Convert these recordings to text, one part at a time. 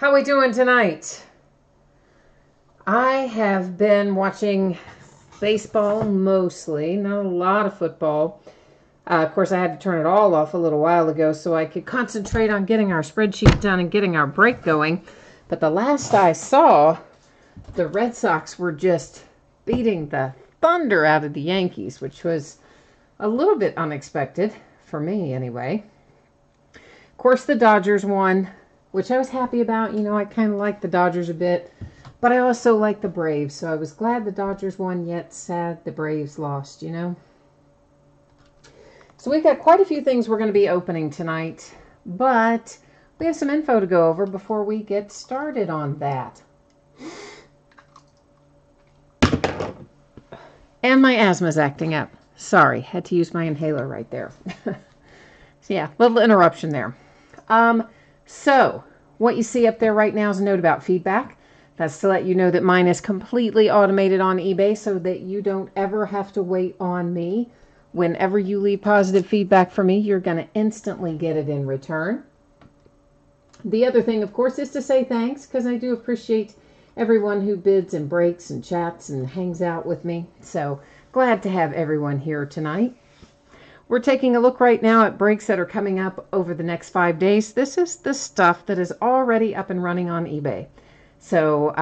How we doing tonight? I have been watching baseball mostly, not a lot of football. Of course, I had to turn it all off a little while ago so I could concentrate on getting our spreadsheet done and getting our break going. But the last I saw, the Red Sox were just beating the thunder out of the Yankees, which was a little bit unexpected, for me anyway. Of course, the Dodgers won, which I was happy about. You know, I kind of like the Dodgers a bit, but I also like the Braves, so I was glad the Dodgers won, yet sad the Braves lost, you know. So we've got quite a few things we're going to be opening tonight, but we have some info to go over before we get started on that. And my asthma's acting up. Sorry, had to use my inhaler right there. So yeah, little interruption there. So what you see up there right now is a note about feedback. That's to let you know that mine is completely automated on eBay so that you don't ever have to wait on me. Whenever you leave positive feedback for me, you're going to instantly get it in return. The other thing, of course, is to say thanks, because I do appreciate everyone who bids and breaks and chats and hangs out with me. So glad to have everyone here tonight. We're taking a look right now at breaks that are coming up over the next 5 days. This is the stuff that is already up and running on eBay. So,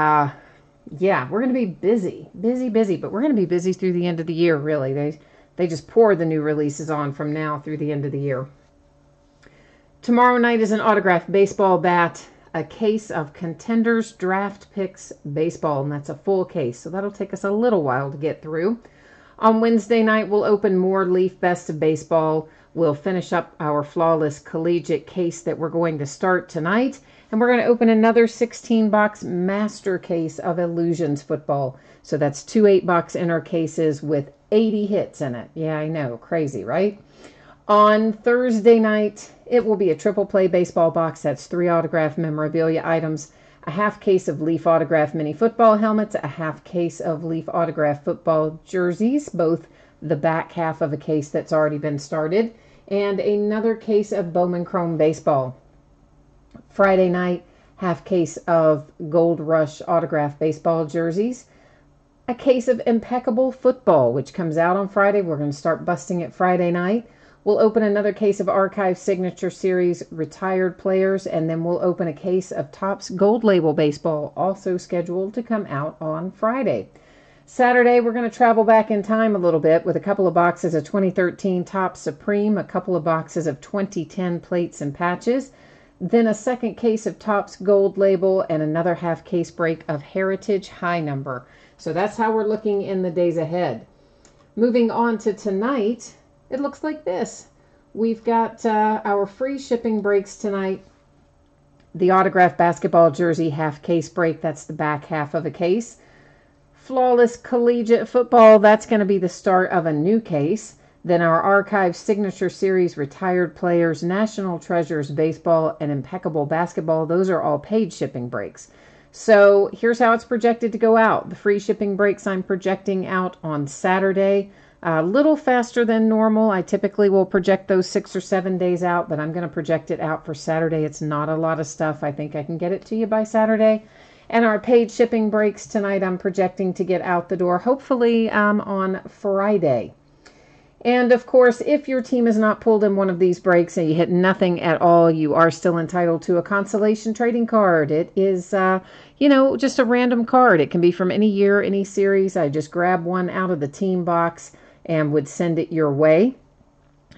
yeah, we're going to be busy, but we're going to be busy through the end of the year, really. They just pour the new releases on from now through the end of the year. Tomorrow night is an autographed baseball bat, a case of Contenders Draft Picks baseball, and that's a full case, so that'll take us a little while to get through. On Wednesday night, we'll open more Leaf Best of Baseball. We'll finish up our Flawless Collegiate case that we're going to start tonight, and we're going to open another 16-box master case of Illusions football. So that's 2 8-box inner cases with 80 hits in it. Yeah, I know. Crazy, right? On Thursday night, it will be a triple play baseball box. That's 3 autographed memorabilia items, a half case of Leaf autographed mini football helmets, a half case of Leaf autographed football jerseys, both the back half of a case that's already been started, and another case of Bowman Chrome baseball. Friday night, half case of Gold Rush autographed baseball jerseys, a case of Impeccable football, which comes out on Friday. We're going to start busting it Friday night. We'll open another case of Archive Signature Series retired players, and then we'll open a case of Topps Gold Label baseball, also scheduled to come out on Friday. Saturday, we're going to travel back in time a little bit with a couple of boxes of 2013 Topps Supreme, a couple of boxes of 2010 plates and patches, then a second case of Topps Gold Label, and another half case break of Heritage High Number. So that's how we're looking in the days ahead. Moving on to tonight, it looks like this. We've got our free shipping breaks tonight. The autographed basketball jersey half case break, that's the back half of a case. Flawless Collegiate football, that's going to be the start of a new case. Then our Archive Signature Series retired players, National Treasures baseball, and Impeccable basketball, those are all paid shipping breaks. So here's how it's projected to go out. The free shipping breaks I'm projecting out on Saturday. A little faster than normal. I typically will project those 6 or 7 days out, but I'm going to project it out for Saturday. It's not a lot of stuff. I think I can get it to you by Saturday. And our paid shipping breaks tonight, I'm projecting to get out the door, hopefully on Friday. And of course, if your team is not pulled in one of these breaks and you hit nothing at all, you are still entitled to a consolation trading card. It is, just a random card. It can be from any year, any series. I just grab one out of the team box and would send it your way.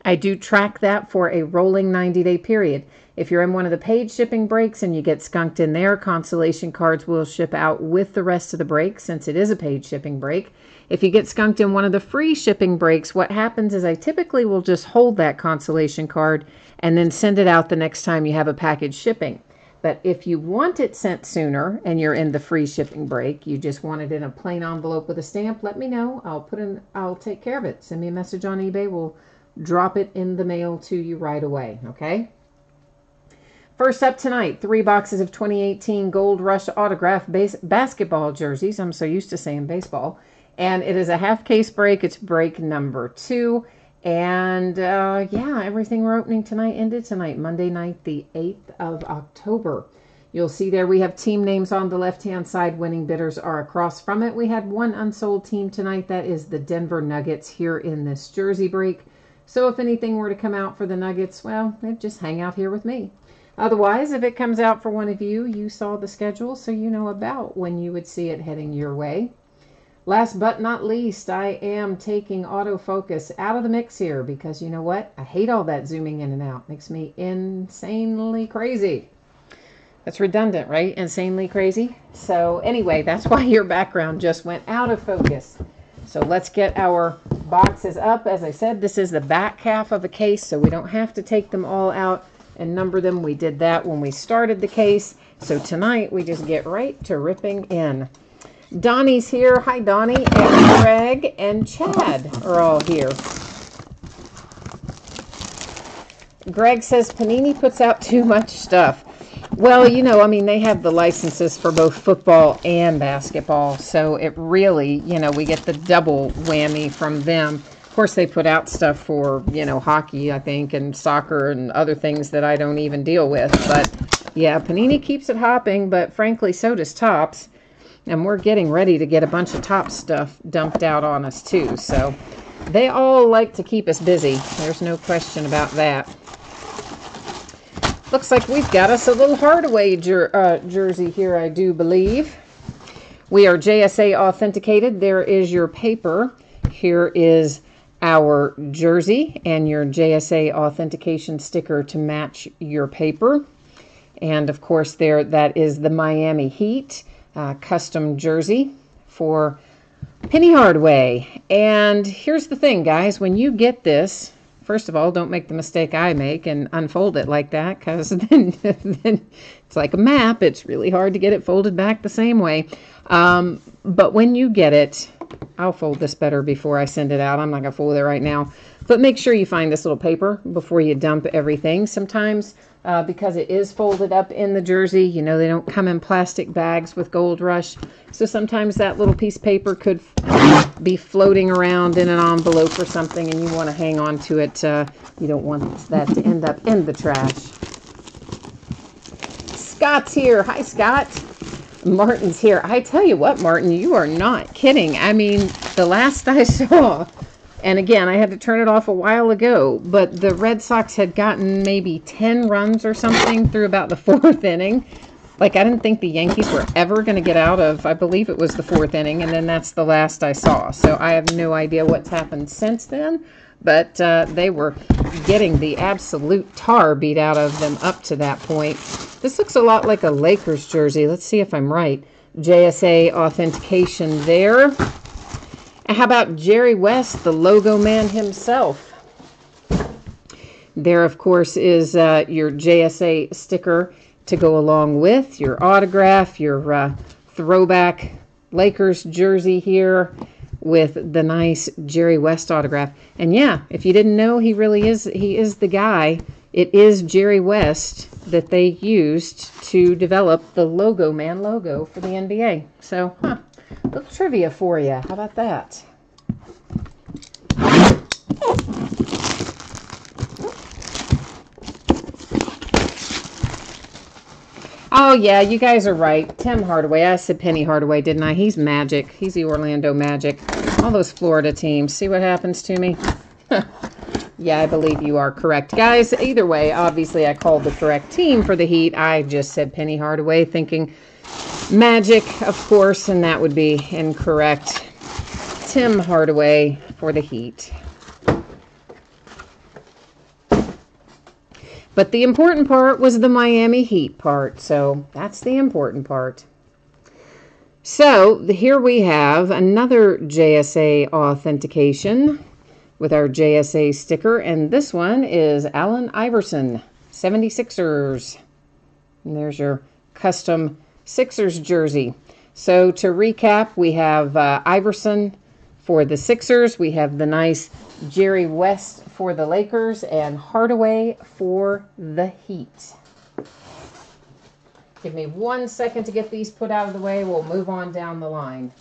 I do track that for a rolling 90-day period. If you're in one of the paid shipping breaks and you get skunked in there, consolation cards will ship out with the rest of the break since it is a paid shipping break. If you get skunked in one of the free shipping breaks, what happens is I typically will just hold that consolation card and then send it out the next time you have a package shipping. But if you want it sent sooner and you're in the free shipping break, you just want it in a plain envelope with a stamp, let me know. I'll take care of it. Send me a message on eBay. We'll drop it in the mail to you right away, okay? First up tonight, 3 boxes of 2018 Gold Rush autographed basketball jerseys. I'm so used to saying baseball. And it is a half case break. It's break number 2. And everything we're opening tonight ended tonight, Monday night, the 8th of October. You'll see there we have team names on the left-hand side. Winning bidders are across from it. We had one unsold team tonight. That is the Denver Nuggets here in this jersey break. So if anything were to come out for the Nuggets, well, they'd just hang out here with me. Otherwise, if it comes out for one of you, you saw the schedule, so you know about when you would see it heading your way. Last but not least, I am taking autofocus out of the mix here because you know what? I hate all that zooming in and out. Makes me insanely crazy. That's redundant, right? Insanely crazy. So anyway, that's why your background just went out of focus. So let's get our boxes up. As I said, this is the back half of a case, so we don't have to take them all out and number them. We did that when we started the case. So tonight we just get right to ripping in. Donnie's here. Hi, Donnie. And Greg and Chad are all here. Greg says Panini puts out too much stuff. Well, you know, I mean, they have the licenses for both football and basketball. So it really, you know, we get the double whammy from them. Of course, they put out stuff for, you know, hockey, I think, and soccer and other things that I don't even deal with. But yeah, Panini keeps it hopping, but frankly, so does Topps. And we're getting ready to get a bunch of Topps stuff dumped out on us too. So they all like to keep us busy. There's no question about that. Looks like we've got us a little Hardaway jersey here, I do believe. We are JSA authenticated. There is your paper. Here is our jersey and your JSA authentication sticker to match your paper. And of course, there that is the Miami Heat custom jersey for Penny Hardaway. And here's the thing, guys. When you get this, first of all, don't make the mistake I make and unfold it like that, because then it's like a map. It's really hard to get it folded back the same way. But when you get it, I'll fold this better before I send it out. I'm not going to fold it right now. But make sure you find this little paper before you dump everything. Sometimes, because it is folded up in the jersey, you know, they don't come in plastic bags with Gold Rush. So sometimes that little piece of paper could be floating around in an envelope or something, and you want to hang on to it. You don't want that to end up in the trash. Scott's here. Hi, Scott. Martin's here. I tell you what, Martin, you are not kidding. I mean, the last I saw, and again, I had to turn it off a while ago, but the Red Sox had gotten maybe 10 runs or something through about the 4th inning. Like, I didn't think the Yankees were ever going to get out of, I believe it was the 4th inning, and then that's the last I saw. So I have no idea what's happened since then, but they were getting the absolute tar beat out of them up to that point. This looks a lot like a Lakers jersey. Let's see if I'm right. JSA authentication there. And how about Jerry West, the logo man himself? There, of course, is your JSA sticker to go along with your autograph, your throwback Lakers jersey here with the nice Jerry West autograph. And yeah, if you didn't know, he is the guy. It is Jerry West that they used to develop the Logo Man logo for the NBA. So, little trivia for you. How about that? Oh, yeah, you guys are right. Tim Hardaway. I said Penny Hardaway, didn't I? He's Magic. He's the Orlando Magic. All those Florida teams. See what happens to me? Yeah, I believe you are correct. Guys, either way, obviously I called the correct team for the Heat. I just said Penny Hardaway, thinking Magic, of course, and that would be incorrect. Tim Hardaway for the Heat. But the important part was the Miami Heat part, so that's the important part. So here we have another JSA authentication with our JSA sticker, and this one is Allen Iverson, 76ers. And there's your custom Sixers jersey. So to recap, we have Iverson for the Sixers, we have the nice Jerry West for the Lakers, and Hardaway for the Heat. Give me 1 second to get these put out of the way. We'll move on down the line.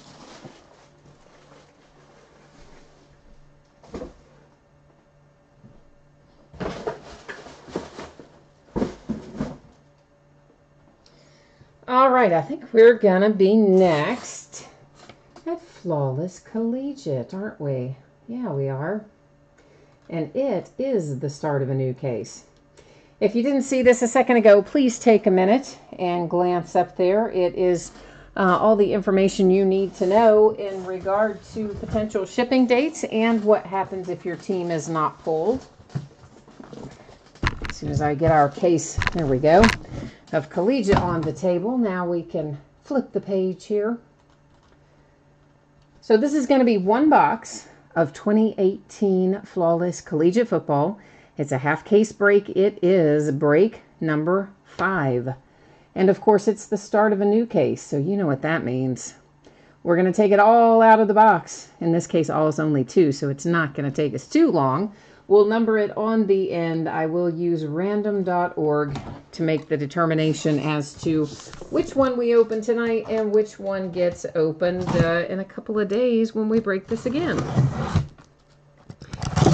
right, I think we're going to be next at Flawless Collegiate, aren't we? Yeah, we are. And it is the start of a new case. If you didn't see this a second ago, please take a minute and glance up there. It is all the information you need to know in regard to potential shipping dates and what happens if your team is not pulled. As soon as I get our case, there we go, of Collegiate on the table, now we can flip the page here. So this is going to be one box of 2018 Flawless Collegiate Football. It's a half case break. It is break number 5. And of course, it's the start of a new case, so you know what that means. We're going to take it all out of the box. In this case, all is only 2, so it's not going to take us too long. We'll number it on the end. I will use random.org to make the determination as to which one we open tonight and which one gets opened in a couple of days when we break this again. I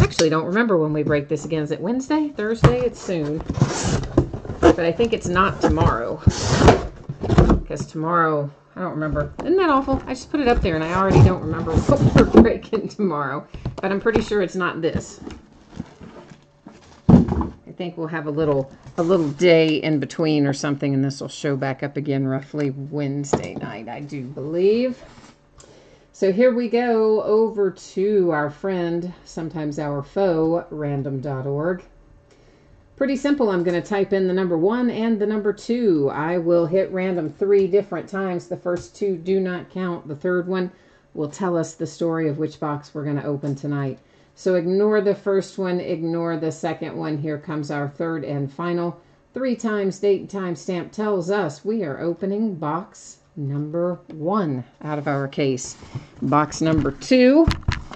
actually don't remember when we break this again. Is it Wednesday? Thursday? It's soon. But I think it's not tomorrow. Because tomorrow, I don't remember. Isn't that awful? I just put it up there and I already don't remember what we're breaking tomorrow. But I'm pretty sure it's not this. I think we'll have a little day in between or something, and this will show back up again roughly Wednesday night, I do believe. So here we go over to our friend, sometimes our foe, random.org. Pretty simple. I'm going to type in the number 1 and the number 2. I will hit random 3 different times. The first 2 do not count. The third one will tell us the story of which box we're going to open tonight. So ignore the first one, ignore the second one. Here comes our third and final. 3 times date and time stamp tells us we are opening box number 1 out of our case. Box number 2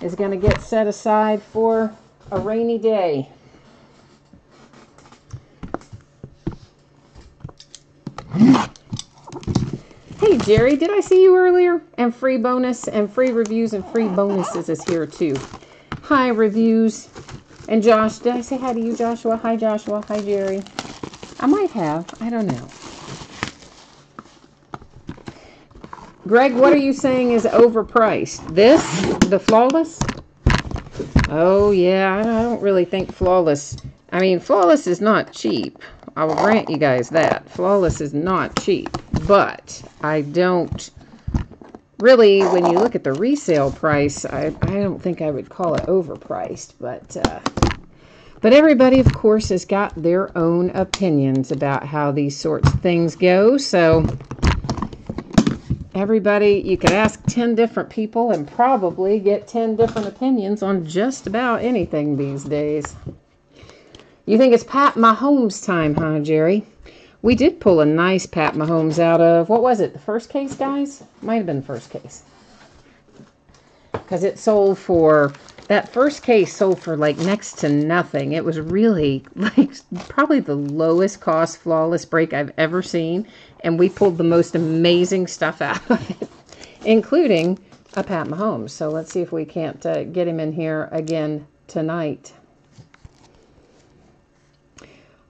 is going to get set aside for a rainy day. Hey Jerry, did I see you earlier? And free bonus and free reviews and free bonuses is here too. Hi reviews. And Josh, did I say hi to you, Joshua? Hi Joshua. Hi Jerry. I might have. I don't know. Greg, what are you saying is overpriced? This? The Flawless? Oh, yeah. I don't really think Flawless. I mean, Flawless is not cheap. I will grant you guys that. Flawless is not cheap. But I don't really, when you look at the resale price, I don't think I would call it overpriced. But everybody, of course, has got their own opinions about how these sorts of things go. So everybody, you could ask 10 different people and probably get 10 different opinions on just about anything these days. You think it's Pat Mahomes time, huh, Jerry? We did pull a nice Pat Mahomes out of, what was it, the first case, guys? Might have been the first case. Because it sold for, that first case sold for like next to nothing. It was really like probably the lowest cost Flawless break I've ever seen. And we pulled the most amazing stuff out of it, including a Pat Mahomes. So let's see if we can't get him in here again tonight.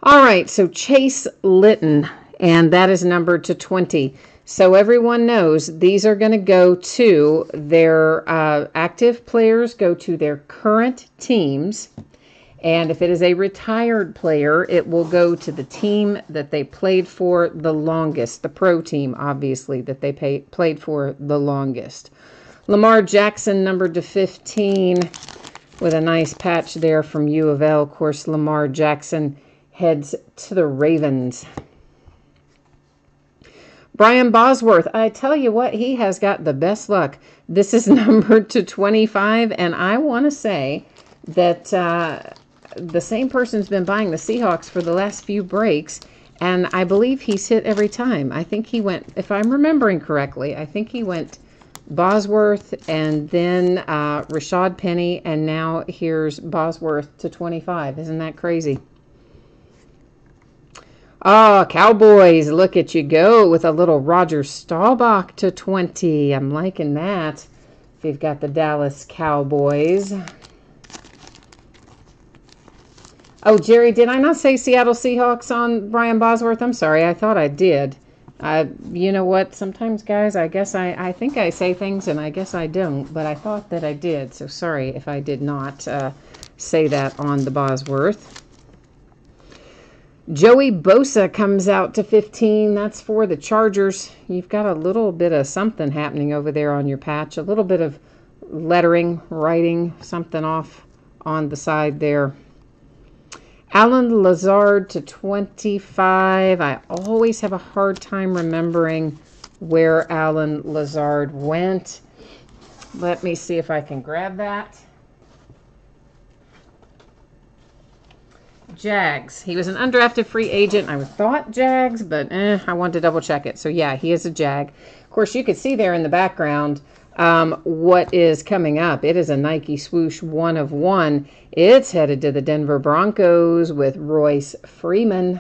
All right, so Chase Litton, and that is numbered to 20. So everyone knows these are going to go to their active players, go to their current teams. And if it is a retired player, it will go to the team that they played for the longest, the pro team, obviously, that they played for the longest. Lamar Jackson, numbered to 15, with a nice patch there from U of L. Of course, Lamar Jackson heads to the Ravens. Brian Bosworth, I tell you what, he has got the best luck. This is numbered to 25, and I want to say that the same person's been buying the Seahawks for the last few breaks, and I believe he's hit every time. I think he went, if I'm remembering correctly, I think he went Bosworth and then Rashad Penny, and now here's Bosworth to 25. Isn't that crazy? Oh, Cowboys, look at you go with a little Roger Staubach to 20. I'm liking that. If you've got the Dallas Cowboys. Oh, Jerry, did I not say Seattle Seahawks on Brian Bosworth? I'm sorry, I thought I did. You know what? Sometimes, guys, I guess I think I say things and I guess I don't, but I thought that I did. So sorry if I did not say that on the Bosworth. Joey Bosa comes out to 15. That's for the Chargers. You've got a little bit of something happening over there on your patch. A little bit of lettering, writing, something off on the side there. Allen Lazard to 25. I always have a hard time remembering where Allen Lazard went. Let me see if I can grab that. Jags. He was an undrafted free agent. I thought Jags, but I wanted to double check it. So yeah, he is a Jag. Of course, you could see there in the background what is coming up. It is a Nike swoosh 1 of 1. It's headed to the Denver Broncos with Royce Freeman.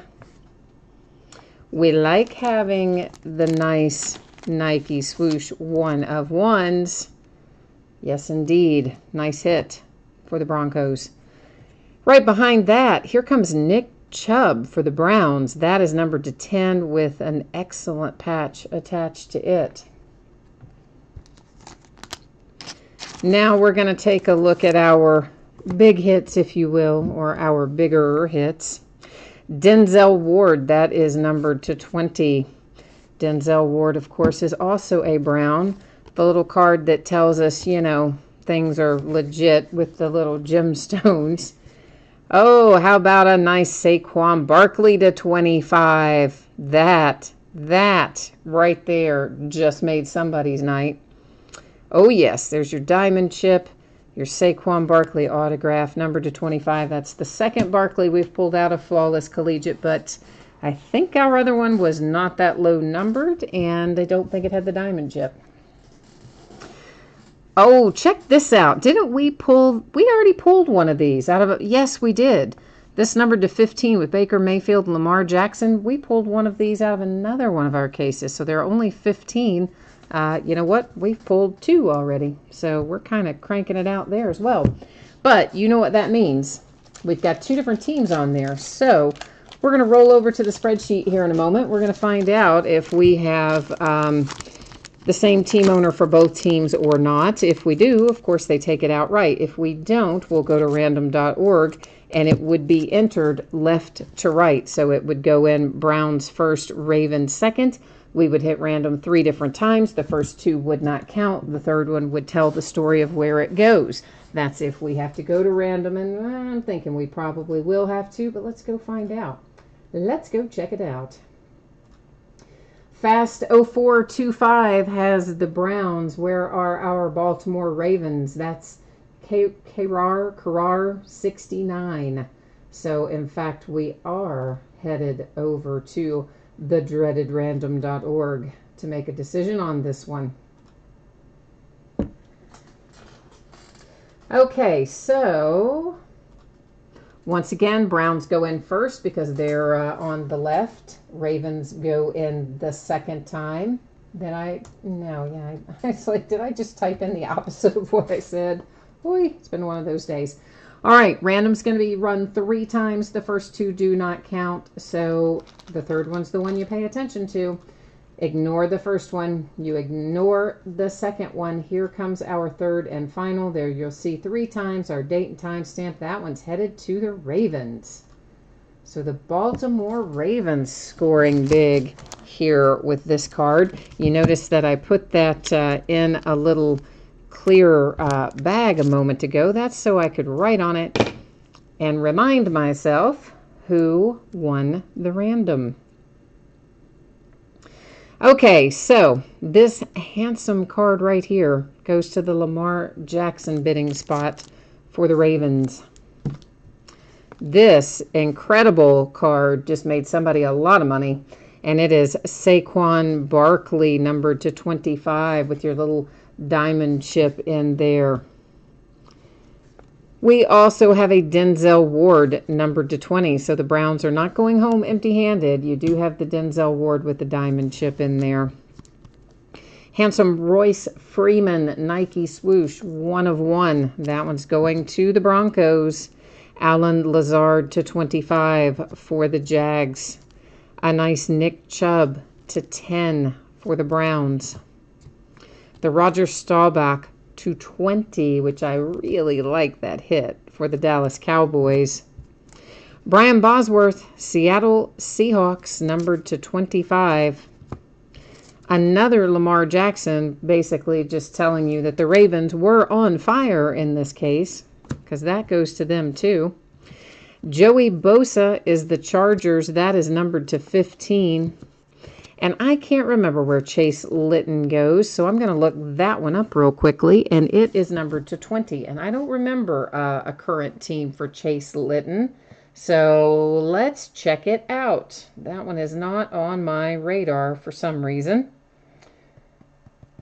We like having the nice Nike swoosh 1 of 1s. Yes, indeed. Nice hit for the Broncos. Right behind that, here comes Nick Chubb for the Browns. That is numbered to 10 with an excellent patch attached to it. Now we're going to take a look at our big hits, if you will, or our bigger hits. Denzel Ward, that is numbered to 20. Denzel Ward, of course, is also a Brown. The little card that tells us, you know, things are legit with the little gemstones. Oh, how about a nice Saquon Barkley to 25? That right there just made somebody's night. Oh, yes, there's your diamond chip, your Saquon Barkley autograph, numbered to 25. That's the second Barkley we've pulled out of Flawless Collegiate, but I think our other one was not that low numbered, and I don't think it had the diamond chip. Oh, check this out. Didn't we already pulled one of these out of it? Yes, we did. This numbered to 15 with Baker Mayfield and Lamar Jackson. We pulled one of these out of another one of our cases, so there are only 15. You know what? We've pulled 2 already, so we're kind of cranking it out there as well. But you know what that means. We've got 2 different teams on there, so we're going to roll over to the spreadsheet here in a moment. We're going to find out if we have the same team owner for both teams or not. If we do, of course, they take it outright. If we don't, we'll go to random.org, and it would be entered left to right. So it would go in Browns first, Ravens second. We would hit random 3 different times. The first 2 would not count. The third one would tell the story of where it goes. That's if we have to go to random, and I'm thinking we probably will have to, but let's go find out. Let's go check it out. Fast 0425 has the Browns. Where are our Baltimore Ravens? That's Carrar 69. So, in fact, we are headed over to the dreaded random.org to make a decision on this one. Okay, so once again, Browns go in first because they're on the left. Ravens go in the second time. Did I just type in the opposite of what I said? Boy, it's been one of those days. All right, random's going to be run 3 times. The first 2 do not count, so the third one's the one you pay attention to. Ignore the first one. You ignore the second one. Here comes our third and final. There you'll see 3 times our date and time stamp. That one's headed to the Ravens. So the Baltimore Ravens scoring big here with this card. You notice that I put that in a little clear bag a moment ago. That's so I could write on it and remind myself who won the random. Okay, so this handsome card right here goes to the Lamar Jackson bidding spot for the Ravens. This incredible card just made somebody a lot of money, and it is Saquon Barkley numbered to 25 with your little diamond chip in there. We also have a Denzel Ward numbered to 20, so the Browns are not going home empty-handed. You do have the Denzel Ward with the diamond chip in there. Handsome Royce Freeman Nike swoosh 1 of 1. That one's going to the Broncos. Allen Lazard to 25 for the Jags. A nice Nick Chubb 2/10 for the Browns. The Roger Staubach 2/20, which I really like that hit for the Dallas Cowboys. Brian Bosworth, Seattle Seahawks, numbered to 25. Another Lamar Jackson, basically just telling you that the Ravens were on fire in this case, because that goes to them too. Joey Bosa is the Chargers. That is numbered to 15. And I can't remember where Chase Litton goes, so I'm going to look that one up real quickly, and it is numbered to 20. And I don't remember a current team for Chase Litton, so let's check it out. That one is not on my radar for some reason.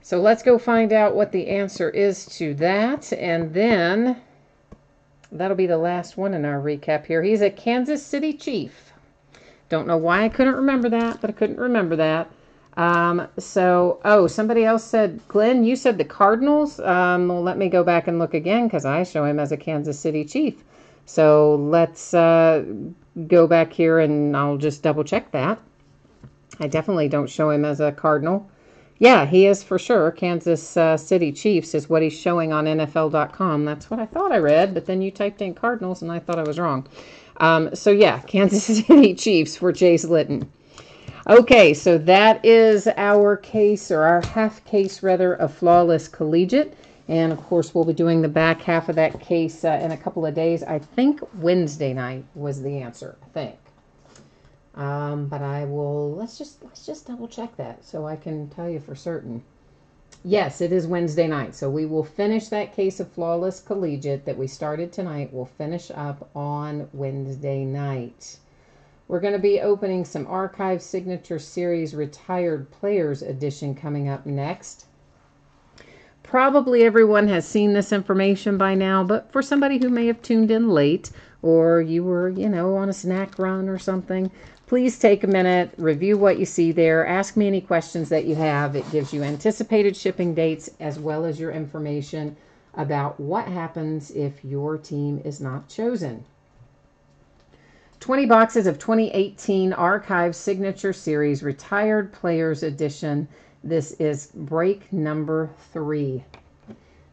So let's go find out what the answer is to that, and then that'll be the last one in our recap here. He's a Kansas City Chief. Don't know why I couldn't remember that, but I couldn't remember that. Somebody else said, Glenn, you said the Cardinals? Well, let me go back and look again, because I show him as a Kansas City Chief. So let's go back here, and I'll just double check that. I definitely don't show him as a Cardinal. Yeah, he is for sure. Kansas City Chiefs is what he's showing on NFL.com. That's what I thought I read, but then you typed in Cardinals, and I thought I was wrong. Kansas City Chiefs for Chase Litton. Okay, so that is our case, or our half case, rather, of Flawless Collegiate. And, of course, we'll be doing the back half of that case in a couple of days. I think Wednesday night was the answer, I think. But I will, let's just double check that so I can tell you for certain. Yes, it is Wednesday night. So we will finish that case of Flawless Collegiate that we started tonight. We'll finish up on Wednesday night. We're going to be opening some Archive Signature Series Retired Players Edition coming up next. Probably everyone has seen this information by now, but for somebody who may have tuned in late, or you were, on a snack run or something, please take a minute, review what you see there, ask me any questions that you have. It gives you anticipated shipping dates as well as your information about what happens if your team is not chosen. 20 boxes of 2018 Archive Signature Series Retired Players Edition. This is break number 3.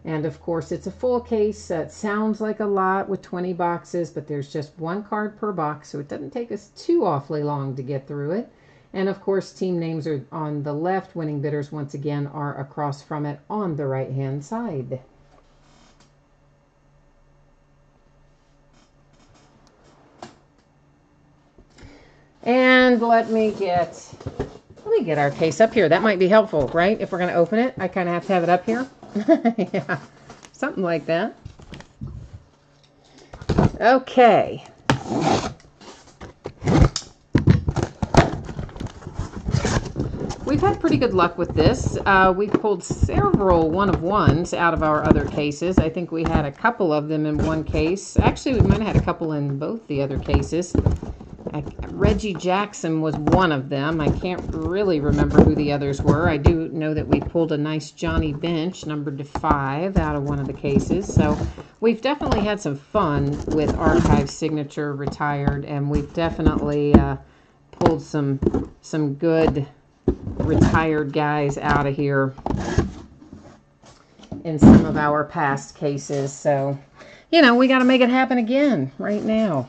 And of course, it's a full case. It sounds like a lot with 20 boxes, but there's just one card per box, so it doesn't take us too awfully long to get through it. And of course, team names are on the left. Winning bidders, once again, are across from it on the right-hand side. And let me get our case up here. That might be helpful, right? If we're going to open it, I kind of have to have it up here. Yeah, something like that. Okay. We've had pretty good luck with this. We've pulled several one-of-ones out of our other cases. I think we had a couple of them in one case. Actually, we might have had a couple in both the other cases. Reggie Jackson was one of them. I can't really remember who the others were. I do know that we pulled a nice Johnny Bench, numbered to 5, out of one of the cases. So we've definitely had some fun with Archive Signature Retired, and we've definitely pulled some good retired guys out of here in some of our past cases. So, we got to make it happen again right now.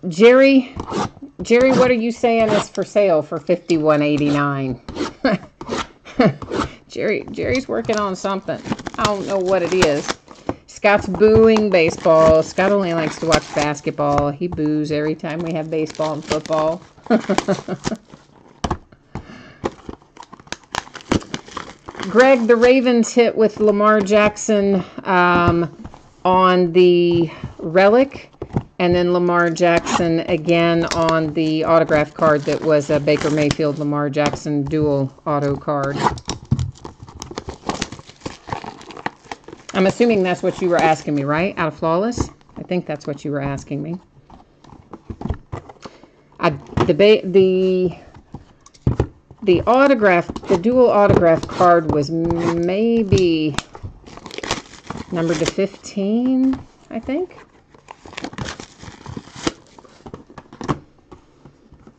Jerry, what are you saying is for sale for $51.89? Jerry's working on something. I don't know what it is. Scott's booing baseball. Scott only likes to watch basketball. He boos every time we have baseball and football. Greg, the Ravens hit with Lamar Jackson on the relic. And then Lamar Jackson again on the autograph card that was a Baker Mayfield Lamar Jackson dual auto card. I'm assuming that's what you were asking me, right? Out of Flawless? I think that's what you were asking me. The dual autograph card was maybe numbered to 15, I think.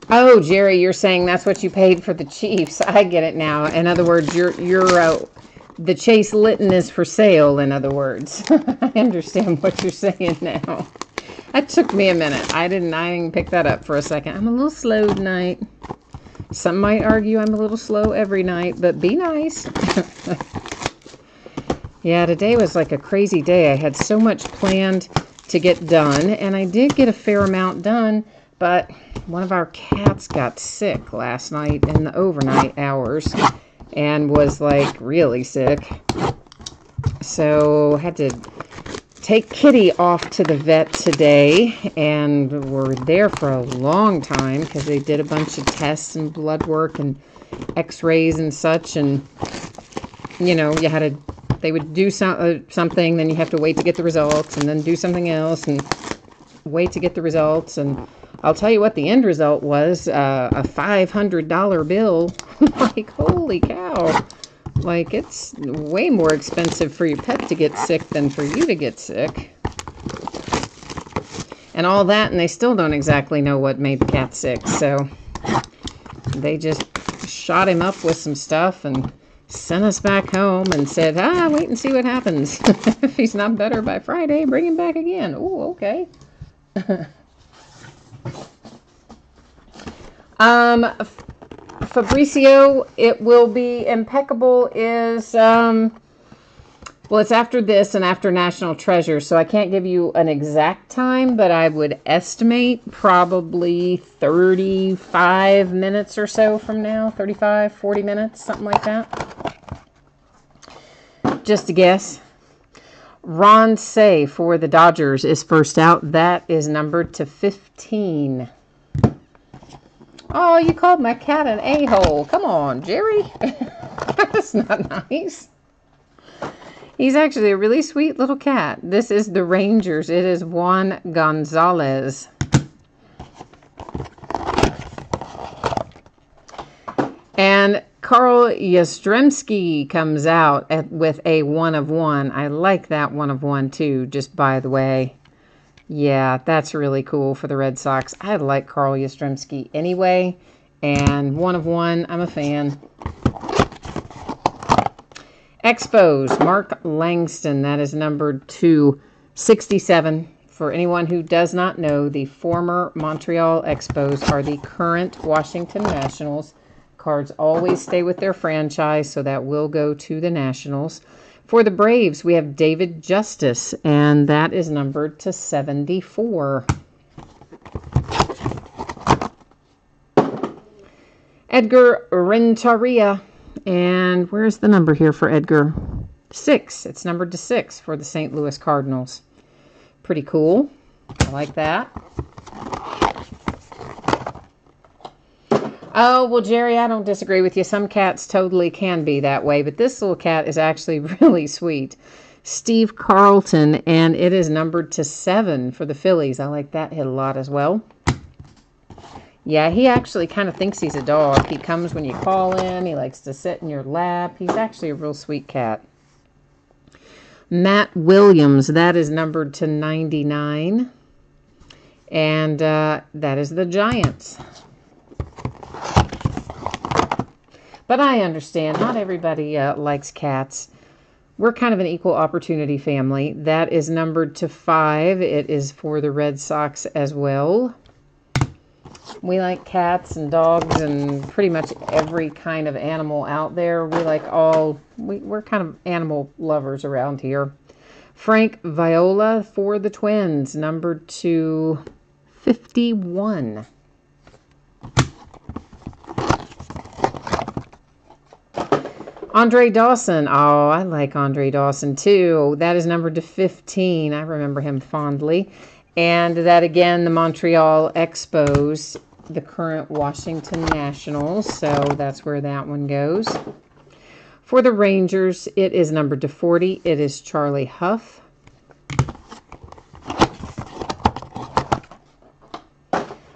Oh, Jerry, you're saying that's what you paid for the Chiefs. I get it now. In other words, the Chase Litton is for sale, in other words. I understand what you're saying now. That took me a minute. I didn't pick that up for a second. I'm a little slow tonight. Some might argue I'm a little slow every night, but be nice. Yeah, today was like a crazy day. I had so much planned to get done, and I did get a fair amount done, but one of our cats got sick last night in the overnight hours and was like really sick. So had to take Kitty off to the vet today, and we're there for a long time because they did a bunch of tests and blood work and x-rays and such, and you know, they would do something, then you have to wait to get the results, and then do something else and wait to get the results. And I'll tell you what the end result was, a $500 bill. Like, holy cow. Like, it's way more expensive for your pet to get sick than for you to get sick. And all that, and they still don't exactly know what made the cat sick. So they just shot him up with some stuff and sent us back home and said, wait and see what happens. If he's not better by Friday, bring him back again. Oh, okay. Fabricio, it will be impeccable is, well, it's after this and after National Treasure, so I can't give you an exact time, but I would estimate probably 35 minutes or so from now, 35, 40 minutes, something like that. Just a guess. Ron Say for the Dodgers is first out. That is numbered to 15. Oh, you called my cat an a-hole. Come on, Jerry. That's not nice. He's actually a really sweet little cat. This is the Rangers. It is Juan Gonzalez. And Carl Yastrzemski comes out with a 1 of 1. I like that 1 of 1 too, just by the way. Yeah, that's really cool for the Red Sox. I like Carl Yastrzemski anyway, and 1 of 1, I'm a fan. Expos, Mark Langston, that is numbered to 67. For anyone who does not know, the former Montreal Expos are the current Washington Nationals. Cards always stay with their franchise, so that will go to the Nationals. For the Braves, we have David Justice, and that is numbered to 74. Edgar Renteria, and where's the number here for Edgar? 6. It's numbered to 6 for the St. Louis Cardinals. Pretty cool. I like that. Oh, well, Jerry, I don't disagree with you. Some cats totally can be that way, but this little cat is actually really sweet. Steve Carlton, and it is numbered to 7 for the Phillies. I like that hit a lot as well. Yeah, he actually kind of thinks he's a dog. He comes when you call him. He likes to sit in your lap. He's actually a real sweet cat. Matt Williams, that is numbered to 99. And that is the Giants. But I understand, not everybody likes cats. We're kind of an equal opportunity family. That is numbered to 5. It is for the Red Sox as well. We like cats and dogs and pretty much every kind of animal out there. We like we're kind of animal lovers around here. Frank Viola for the Twins, numbered to 51. Andre Dawson. Oh, I like Andre Dawson too. That is numbered to 15. I remember him fondly. And that again, the Montreal Expos, the current Washington Nationals. So that's where that one goes. For the Rangers, it is numbered to 40. It is Charlie Huff.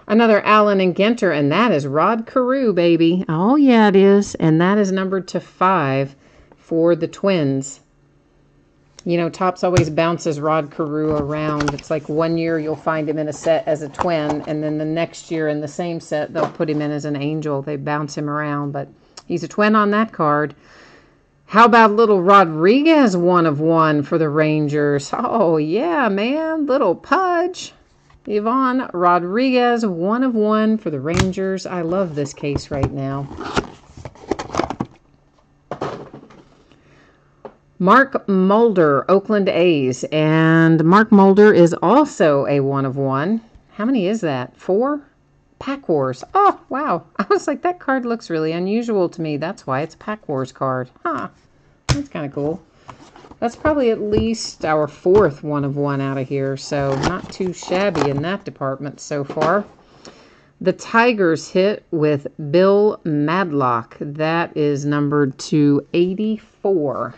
Another Allen and Ginter, and that is Rod Carew, baby. Oh, yeah, it is. And that is numbered to 5 for the Twins. You know, Topps always bounces Rod Carew around. It's like one year you'll find him in a set as a twin, and then the next year in the same set they'll put him in as an angel. They bounce him around, but he's a twin on that card. How about little Rodriguez 1 of 1 for the Rangers? Oh, yeah, man. Little Pudge. Ivan Rodriguez 1 of 1 for the Rangers. I love this case right now. Mark Mulder, Oakland A's. And Mark Mulder is also a 1 of 1. How many is that? 4? Pack Wars. Oh, wow. I was like, that card looks really unusual to me. That's why it's a Pack Wars card. Huh. That's kind of cool. That's probably at least our 4th 1 of 1 out of here, so not too shabby in that department so far. The Tigers hit with Bill Madlock. That is numbered to 84.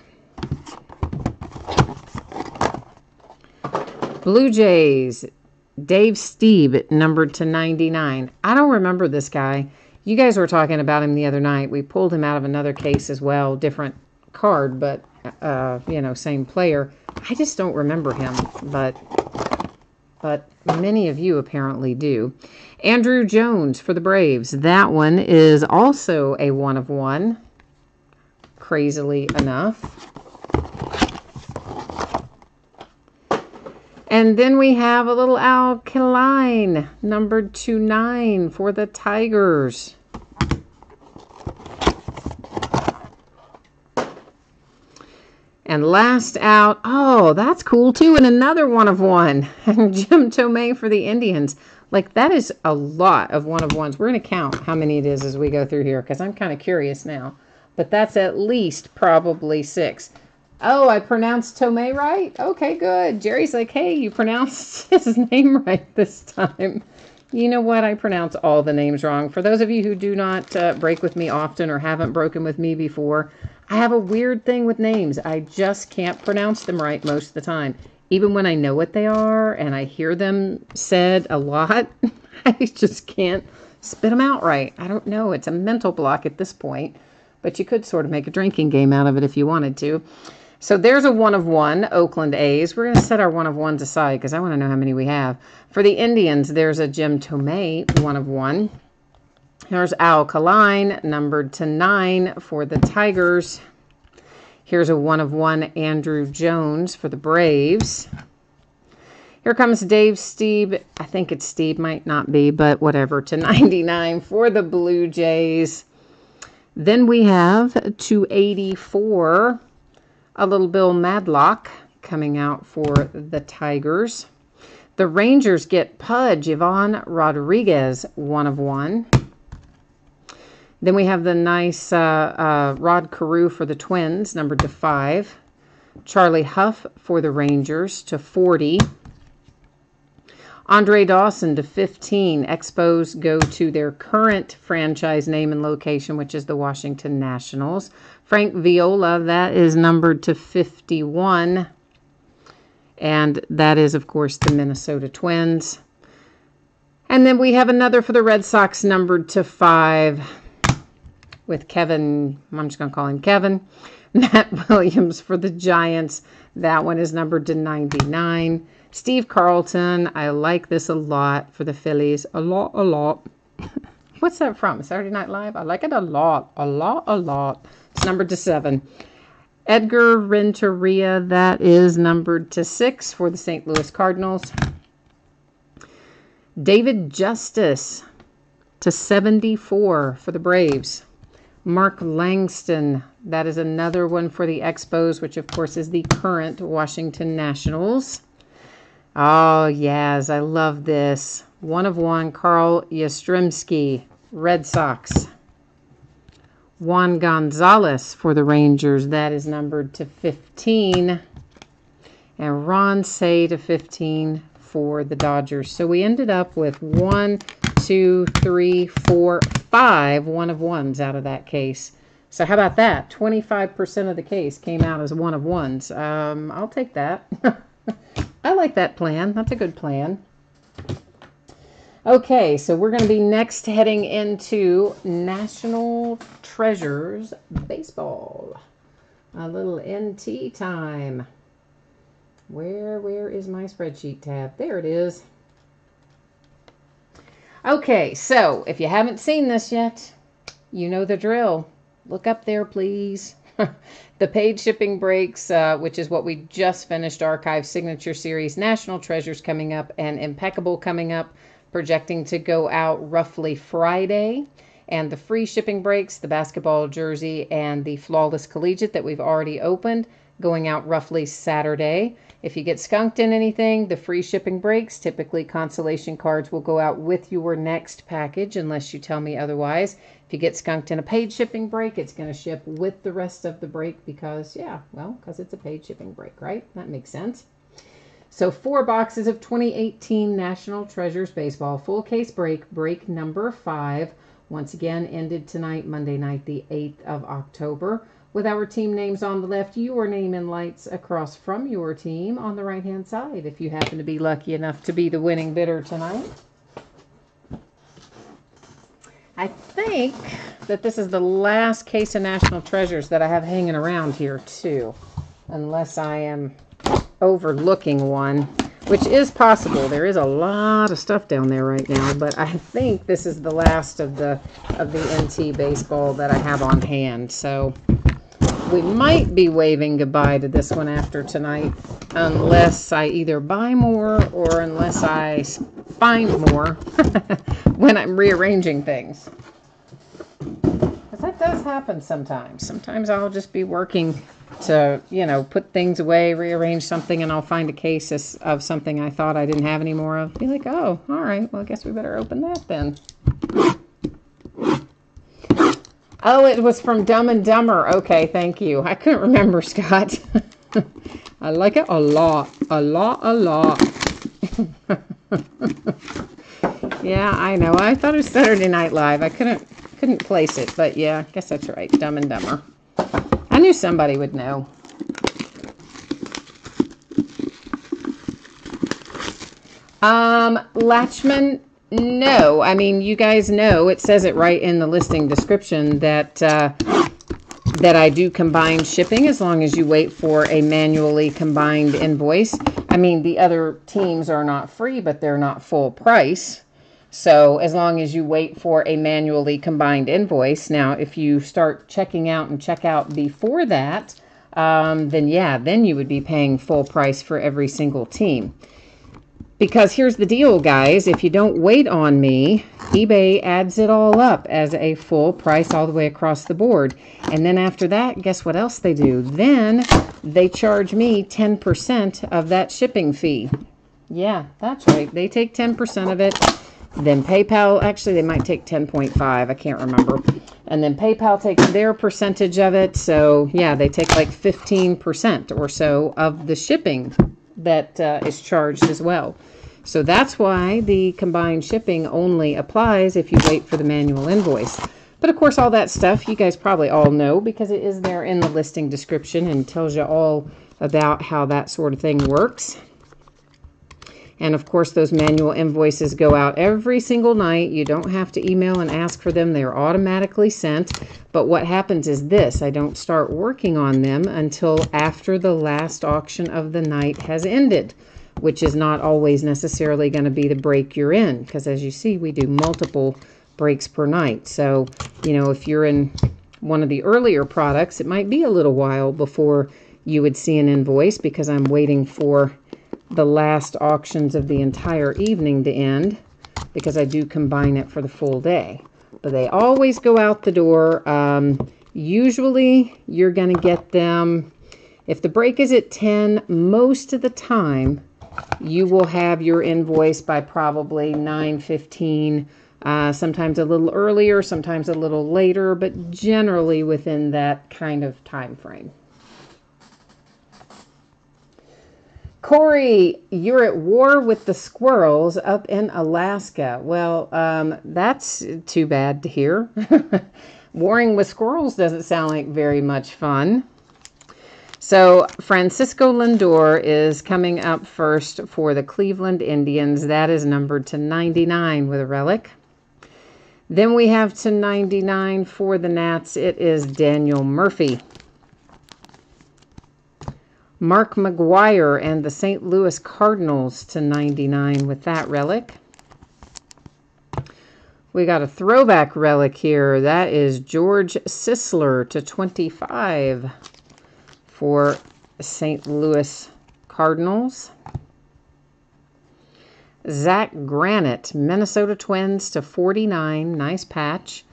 Blue Jays, Dave Stieb, numbered to 99. I don't remember this guy. You guys were talking about him the other night. We pulled him out of another case as well. Different card, but, you know, same player. I just don't remember him, but many of you apparently do. Andrew Jones for the Braves. That one is also a 1 of 1, crazily enough. And then we have a little Al Kaline, numbered to 9 for the Tigers. And last out, oh, that's cool too, and another 1 of 1. Jim Thome for the Indians. Like, that is a lot of 1 of 1s. We're going to count how many it is as we go through here, because I'm kind of curious now. But that's at least probably 6. Oh, I pronounced Thome right? Okay, good. Jerry's like, hey, you pronounced his name right this time. You know what? I pronounce all the names wrong. For those of you who do not break with me often or haven't broken with me before, I have a weird thing with names. I just can't pronounce them right most of the time. Even when I know what they are and I hear them said a lot, I just can't spit them out right. I don't know. It's a mental block at this point. But you could sort of make a drinking game out of it if you wanted to. So there's a 1 of 1, Oakland A's. We're going to set our 1 of 1s aside because I want to know how many we have. For the Indians, there's a Jim Thome 1 of 1. Here's Al Kaline, numbered to 9 for the Tigers. Here's a 1 of 1, Andrew Jones for the Braves. Here comes Dave Stieb. I think it's Stieb, might not be, but whatever, to 99 for the Blue Jays. Then we have to 84. A little Bill Madlock coming out for the Tigers. The Rangers get Pudge, Ivan Rodriguez, 1 of 1. Then we have the nice Rod Carew for the Twins, numbered to 5. Charlie Huff for the Rangers to 40. Andre Dawson to 15. Expos go to their current franchise name and location, which is the Washington Nationals. Frank Viola, that is numbered to 51. And that is, of course, the Minnesota Twins. And then we have another for the Red Sox, numbered to 5, with Kevin, I'm just going to call him Kevin. Matt Williams for the Giants. That one is numbered to 99. Steve Carlton, I like this a lot for the Phillies. A lot. What's that from? Saturday Night Live? I like it a lot. It's numbered to 7. Edgar Renteria, that is numbered to 6 for the St. Louis Cardinals. David Justice to 74 for the Braves. Mark Langston, that is another one for the Expos, which of course is the current Washington Nationals. Oh, yes, I love this. 1 of 1, Carl Yastrzemski, Red Sox. Juan Gonzalez for the Rangers. That is numbered to 15. And Ron Say to 15 for the Dodgers. So we ended up with 1, 2, 3, 4, 5 1 of 1s out of that case. So how about that? 25% of the case came out as 1 of 1s. I'll take that. I like that plan. That's a good plan. Okay, so we're going to be next heading into National Treasures Baseball. A little NT time. Where is my spreadsheet tab? There it is. Okay, so if you haven't seen this yet, you know the drill. Look up there, please. The paid shipping breaks, which is what we just finished, Archive Signature Series, National Treasures coming up, and Impeccable coming up, projecting to go out roughly Friday. And the free shipping breaks, the basketball jersey and the Flawless Collegiate that we've already opened, going out roughly Saturday. If you get skunked in anything, the free shipping breaks, typically consolation cards, will go out with your next package unless you tell me otherwise. If you get skunked in a paid shipping break, it's going to ship with the rest of the break because, because it's a paid shipping break, right? That makes sense. So 4 boxes of 2018 National Treasures Baseball full case break number 5. Once again, ended tonight, Monday night, the 8th of October. With our team names on the left, your name in lights across from your team on the right-hand side, if you happen to be lucky enough to be the winning bidder tonight. I think that this is the last case of National Treasures that I have hanging around here, too. Unless I am overlooking one, which is possible. There is a lot of stuff down there right now, but I think this is the last of the NT baseball that I have on hand. So we might be waving goodbye to this one after tonight, unless I either buy more or unless I find more when I'm rearranging things. Because that does happen sometimes. Sometimes I'll just be working to, put things away, rearrange something, and I'll find a case of something I thought I didn't have any more of. Be like, oh, all right, well, I guess we better open that then. Oh, it was from Dumb and Dumber. Okay, thank you. I couldn't remember, Scott. I like it a lot. A lot. Yeah, I know. I thought it was Saturday Night Live. I couldn't place it, but yeah, I guess that's right. Dumb and Dumber. I knew somebody would know. Latchman, no. I mean, you guys know, it says it right in the listing description that that I do combined shipping as long as you wait for a manually combined invoice. I mean, the other teams are not free, but they're not full price. So as long as you wait for a manually combined invoice. Now, if you start checking out and check out before that, then you would be paying full price for every single team. Because here's the deal, guys. If you don't wait on me, eBay adds it all up as a full price all the way across the board. And then after that, guess what else they do? Then they charge me 10% of that shipping fee. Yeah, that's right. They take 10% of it. Then PayPal, actually they might take 10.5, I can't remember. And then PayPal takes their percentage of it. So yeah, they take like 15% or so of the shipping that is charged as well. So that's why the combined shipping only applies if you wait for the manual invoice. But of course, all that stuff you guys probably all know because it is there in the listing description and tells you all about how that sort of thing works. And of course, those manual invoices go out every single night. You don't have to email and ask for them. They're automatically sent. But what happens is this: I don't start working on them until after the last auction of the night has ended, which is not always necessarily going to be the break you're in. Because as you see, we do multiple breaks per night. So, if you're in one of the earlier products, it might be a little while before you would see an invoice because I'm waiting for the last auctions of the entire evening to end because I do combine it for the full day. But they always go out the door. Usually you're going to get them, if the break is at 10, most of the time you will have your invoice by probably 9:15, sometimes a little earlier, sometimes a little later, but generally within that kind of time frame. Corey, you're at war with the squirrels up in Alaska. Well, that's too bad to hear. Warring with squirrels doesn't sound like very much fun. So Francisco Lindor is coming up first for the Cleveland Indians. That is numbered to 99 with a relic. Then we have to 99 for the Nats. It is Daniel Murphy. Mark McGuire and the St. Louis Cardinals to 99 with that relic. We got a throwback relic here. That is George Sisler to 25 for St. Louis Cardinals. Zach Granite, Minnesota Twins to 49. Nice patch.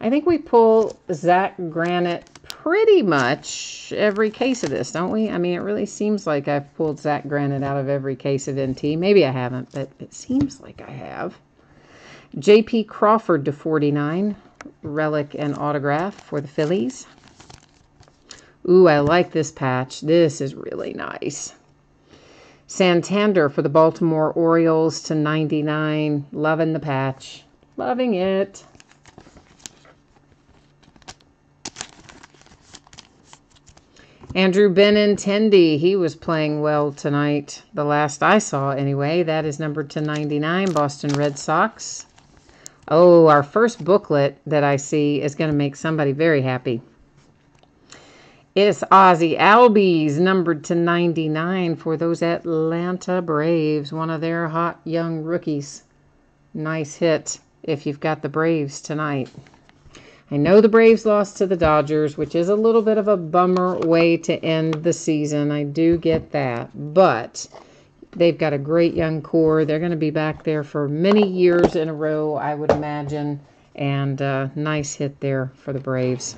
I think we pull Zach Granite pretty much every case of this, don't we? I mean, it really seems like I've pulled Zach Granite out of every case of NT. Maybe I haven't, but it seems like I have. J.P. Crawford to 49. Relic and autograph for the Phillies. Ooh, I like this patch. This is really nice. Santander for the Baltimore Orioles to 99. Loving the patch. Loving it. Andrew Benintendi, he was playing well tonight, the last I saw anyway. That is numbered to 99, Boston Red Sox. Oh, our first booklet that I see is going to make somebody very happy. It's Ozzie Albies, numbered to 99 for those Atlanta Braves, one of their hot young rookies. Nice hit if you've got the Braves tonight. I know the Braves lost to the Dodgers, which is a little bit of a bummer way to end the season. I do get that. But they've got a great young core. They're going to be back there for many years in a row, I would imagine. And nice hit there for the Braves.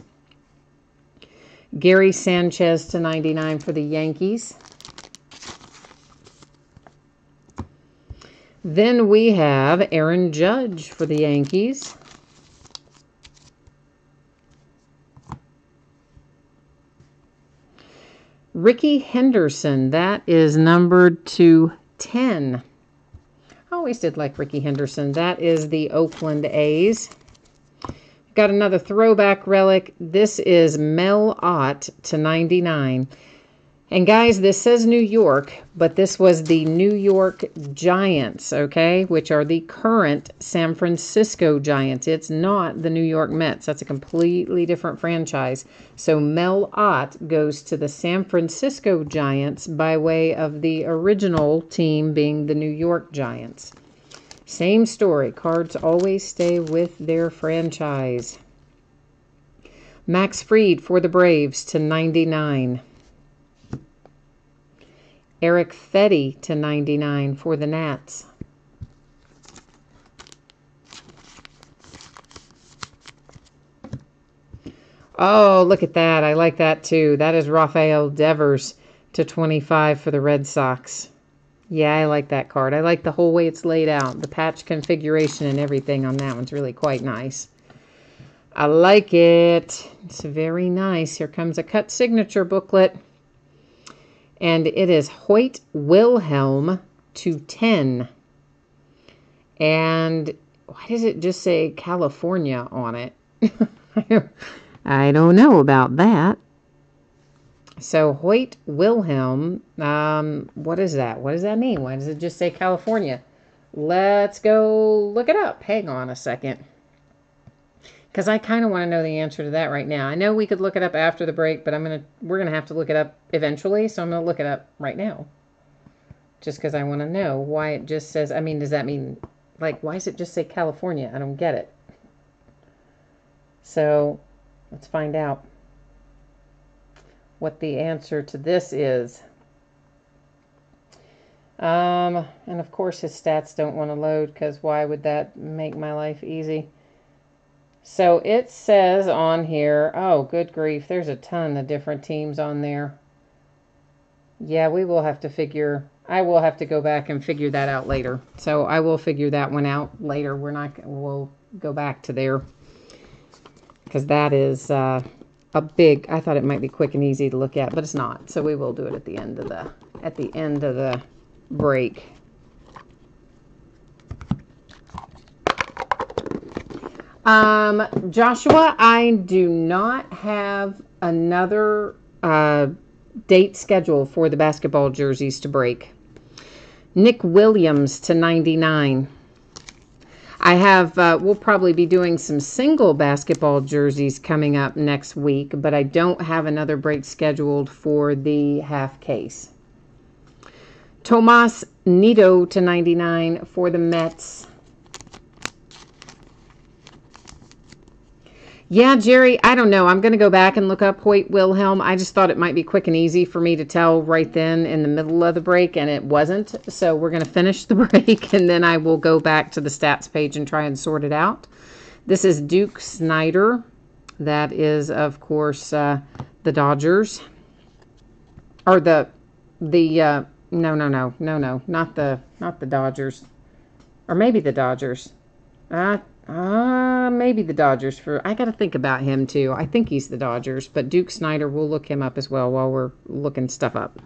Gary Sanchez to 99 for the Yankees. Then we have Aaron Judge for the Yankees. Ricky Henderson, that is numbered to 10. I always did like Ricky Henderson. That is the Oakland A's. Got another throwback relic. This is Mel Ott to 99. And guys, this says New York, but this was the New York Giants, okay, which are the current San Francisco Giants. It's not the New York Mets. That's a completely different franchise. So Mel Ott goes to the San Francisco Giants by way of the original team being the New York Giants. Same story. Cards always stay with their franchise. Max Fried for the Braves to 99. Eric Fetty to 99 for the Nats. Oh, look at that. I like that too. That is Rafael Devers to 25 for the Red Sox. Yeah, I like that card. I like the whole way it's laid out. The patch configuration and everything on that one's really quite nice. I like it. It's very nice. Here comes a cut signature booklet. And it is Hoyt Wilhelm to 10. And why does it just say California on it? I don't know about that. So Hoyt Wilhelm, what is that? What does that mean? Why does it just say California? Let's go look it up. Hang on a second. Because I kind of want to know the answer to that right now. I know we could look it up after the break, but we're gonna have to look it up eventually, so I'm gonna look it up right now. Just because I want to know why it just says, I mean, does that mean, like, why does it just say California? I don't get it. So, let's find out what the answer to this is. And of course his stats don't want to load, because why would that make my life easy? So it says on here, oh, good grief, there's a ton of different teams on there. Yeah, I will have to go back and figure that out later. So I will figure that one out later. We'll go back to there. Because that is a big, I thought it might be quick and easy to look at, but it's not. So we will do it at the end of the break. Joshua, I do not have another date schedule for the basketball jerseys to break. Nick Williams to 99. I have, we'll probably be doing some single basketball jerseys coming up next week, but I don't have another break scheduled for the half case. Tomas Nido to 99 for the Mets. Yeah, Jerry, I don't know. I'm going to go back and look up Hoyt Wilhelm. I just thought it might be quick and easy for me to tell right then in the middle of the break, and it wasn't. So we're going to finish the break, and then I will go back to the stats page and try and sort it out. This is Duke Snider. That is, of course, the Dodgers. Or no, not the Dodgers. Or maybe the Dodgers. Maybe the Dodgers. I got to think about him too. I think he's the Dodgers, but Duke Snider, we'll look him up as well while we're looking stuff up.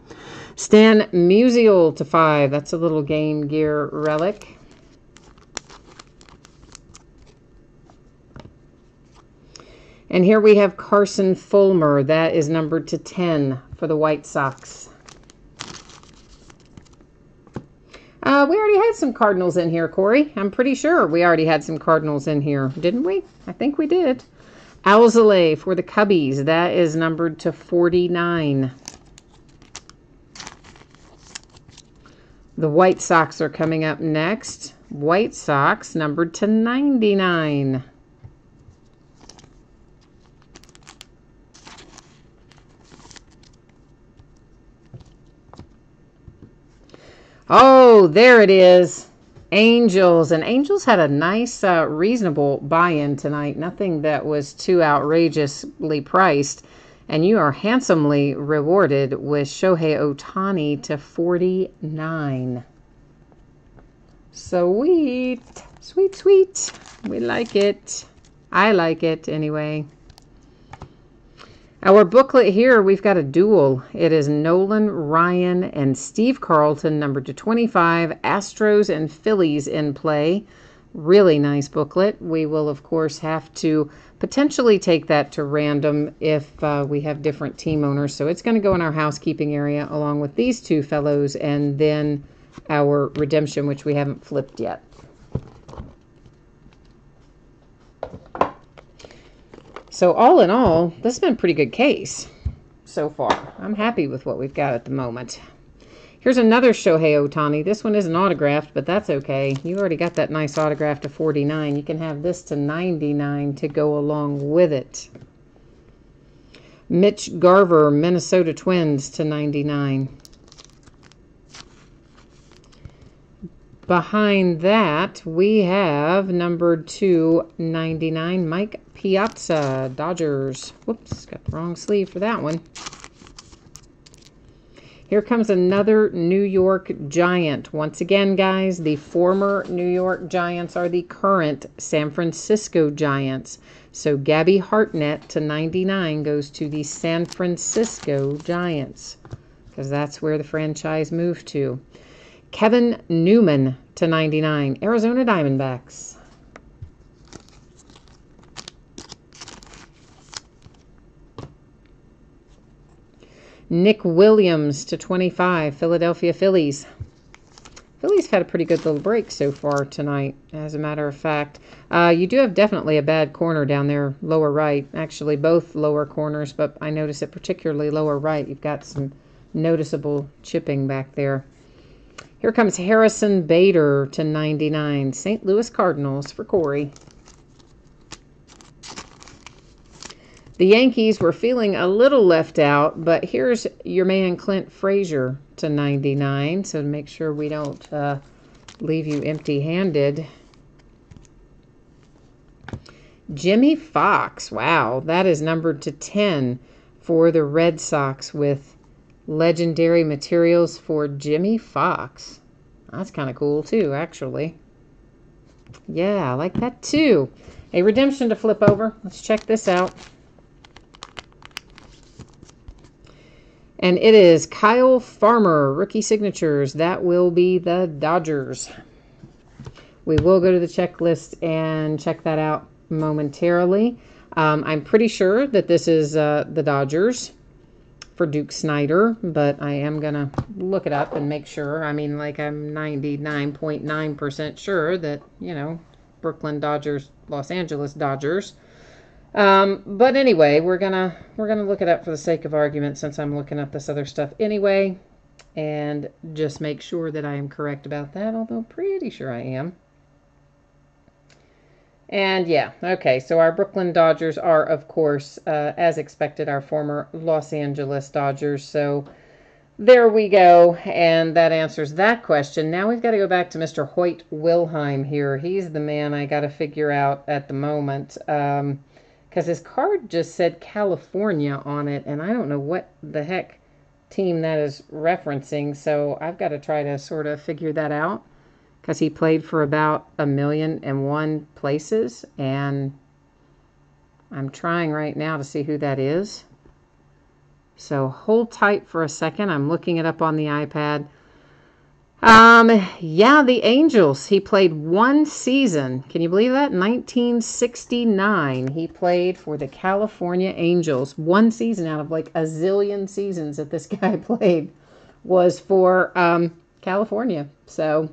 Stan Musial to 5. That's a little Game Gear relic. And here we have Carson Fulmer. That is numbered to 10 for the White Sox. We already had some Cardinals in here, Corey. I'm pretty sure we already had some Cardinals in here, didn't we? I think we did. Alzolay for the Cubbies. That is numbered to 49. The White Sox are coming up next. White Sox numbered to 99. Oh, there it is. Angels. And Angels had a nice, reasonable buy-in tonight. Nothing that was too outrageously priced. And you are handsomely rewarded with Shohei Ohtani to 49. Sweet. Sweet, sweet. We like it. I like it anyway. Our booklet here, we've got a duel. It is Nolan Ryan and Steve Carlton, numbered to 25. Astros and Phillies in play. Really nice booklet. We will, of course, have to potentially take that to random if we have different team owners. So it's going to go in our housekeeping area along with these two fellows and then our redemption, which we haven't flipped yet. So all in all, this has been a pretty good case so far. I'm happy with what we've got at the moment. Here's another Shohei Ohtani. This one isn't autographed, but that's okay. You already got that nice autograph to 49. You can have this to 99 to go along with it. Mitch Garver, Minnesota Twins to 99. Behind that, we have numbered to 99, Mike Piazza, Dodgers. Whoops, got the wrong sleeve for that one. Here comes another New York Giant. Once again, guys, the former New York Giants are the current San Francisco Giants. So Gabby Hartnett to 99 goes to the San Francisco Giants because that's where the franchise moved to. Kevin Newman to 99, Arizona Diamondbacks. Nick Williams to 25, Philadelphia Phillies. Phillies had a pretty good little break so far tonight, as a matter of fact. You do have definitely a bad corner down there, lower right. Actually, both lower corners, but I notice it particularly lower right. You've got some noticeable chipping back there. Here comes Harrison Bader to 99. St. Louis Cardinals for Corey. The Yankees were feeling a little left out, but here's your man Clint Frazier to 99. So to make sure we don't leave you empty-handed. Jimmy Fox. Wow, that is numbered to 10 for the Red Sox with legendary materials for Jimmy Fox. That's kind of cool too, actually. Yeah, I like that too. A redemption to flip over. Let's check this out. And it is Kyle Farmer, rookie signatures. That will be the Dodgers. We will go to the checklist and check that out momentarily. I'm pretty sure that this is the Dodgers for Duke Snider, but I am going to look it up and make sure. I mean, like I'm 99.9% sure that, you know, Brooklyn Dodgers, Los Angeles Dodgers. But anyway, we're gonna look it up for the sake of argument, since I'm looking up this other stuff anyway, and just make sure that I am correct about that, although pretty sure I am. And yeah, okay, so our Brooklyn Dodgers are, of course, as expected, our former Los Angeles Dodgers. So there we go, and that answers that question. Now we've got to go back to Mr. Hoyt Wilhelm here. He's the man I got to figure out at the moment, because his card just said California on it, and I don't know what the heck team that is referencing, so I've got to try to sort of figure that out, because he played for about 1,000,001 places, and I'm trying right now to see who that is. So hold tight for a second. I'm looking it up on the iPad. Yeah, the Angels. He played one season. Can you believe that? 1969. He played for the California Angels. One season out of like a zillion seasons that this guy played was for California. So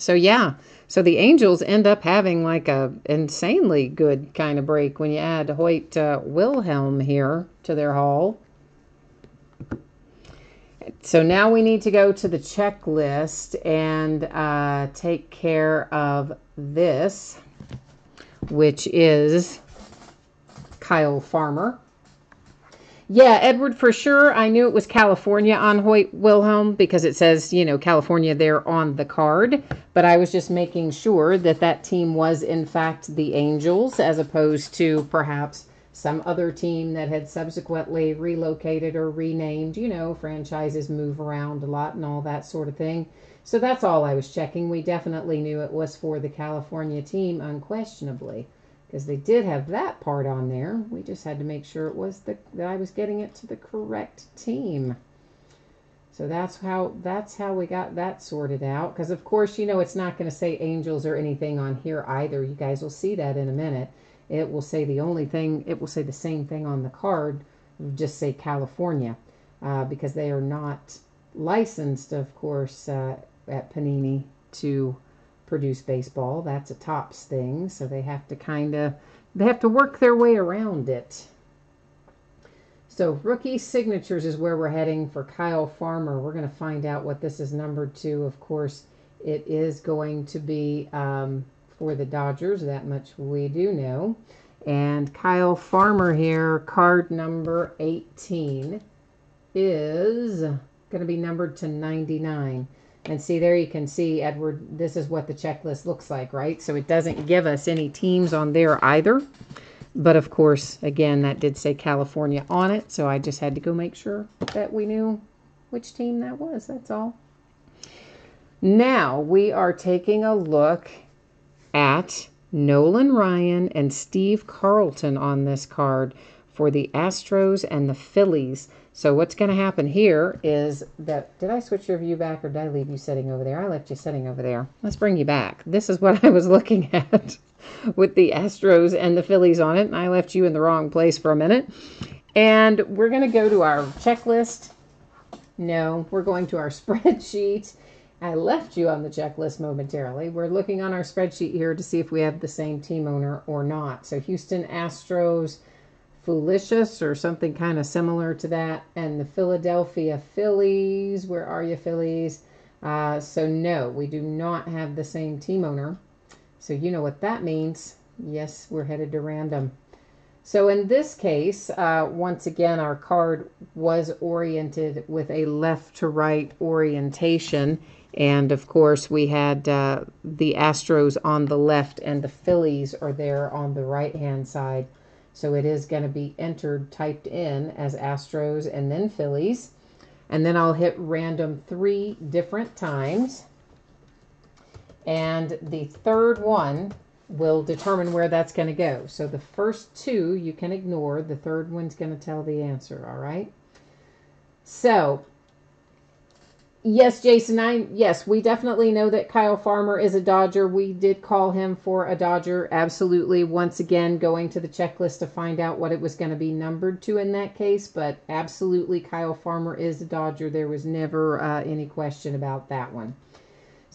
yeah. So the Angels end up having like a insanely good kind of break when you add Hoyt Wilhelm here to their haul. So now we need to go to the checklist and take care of this, which is Kyle Farmer. Yeah, Edward, for sure. I knew it was California on Hoyt Wilhelm because it says, you know, California there on the card. But I was just making sure that that team was, in fact, the Angels, as opposed to perhaps some other team that had subsequently relocated or renamed. You know, franchises move around a lot and all that sort of thing. So that's all I was checking. We definitely knew it was for the California team, unquestionably, because they did have that part on there. We just had to make sure it was that I was getting it to the correct team. So that's how we got that sorted out. Because of course, you know, it's not going to say Angels or anything on here either. You guys will see that in a minute. It will say it will say the same thing on the card, just say California, because they are not licensed, of course, at Panini to produce baseball. That's a Topps thing, so they have to work their way around it. So rookie signatures is where we're heading for Kyle Farmer. We're going to find out what this is numbered to. Of course, it is going to be for the Dodgers. That much we do know. And Kyle Farmer here, card number 18, is going to be numbered to 99. And see, there you can see, Edward, this is what the checklist looks like, right? So it doesn't give us any teams on there either. But of course, again, that did say California on it. So I just had to go make sure that we knew which team that was. That's all. Now we are taking a look at Nolan Ryan and Steve Carlton on this card for the Astros and the Phillies. So what's going to happen here is that, did I switch your view back or did I leave you sitting over there? I left you sitting over there. Let's bring you back. This is what I was looking at with the Astros and the Phillies on it, and I left you in the wrong place for a minute. And we're going to go to our checklist. No, we're going to our spreadsheet. I left you on the checklist momentarily. We're looking on our spreadsheet here to see if we have the same team owner or not. So Houston Astros, Foolicious, or something kind of similar to that, and the Philadelphia Phillies. Where are you, Phillies? So no, we do not have the same team owner. So you know what that means. Yes, we're headed to random. So in this case, once again, our card was oriented with a left to right orientation. And of course, we had the Astros on the left and the Phillies are there on the right-hand side. So it is going to be entered, typed in as Astros and then Phillies. And then I'll hit random 3 different times. And the third one will determine where that's going to go. So the first 2 you can ignore. The third one's going to tell the answer, all right? So, yes, Jason, yes, we definitely know that Kyle Farmer is a Dodger. We did call him for a Dodger, absolutely. Once again, going to the checklist to find out what it was going to be numbered to in that case. But absolutely, Kyle Farmer is a Dodger. There was never any question about that one.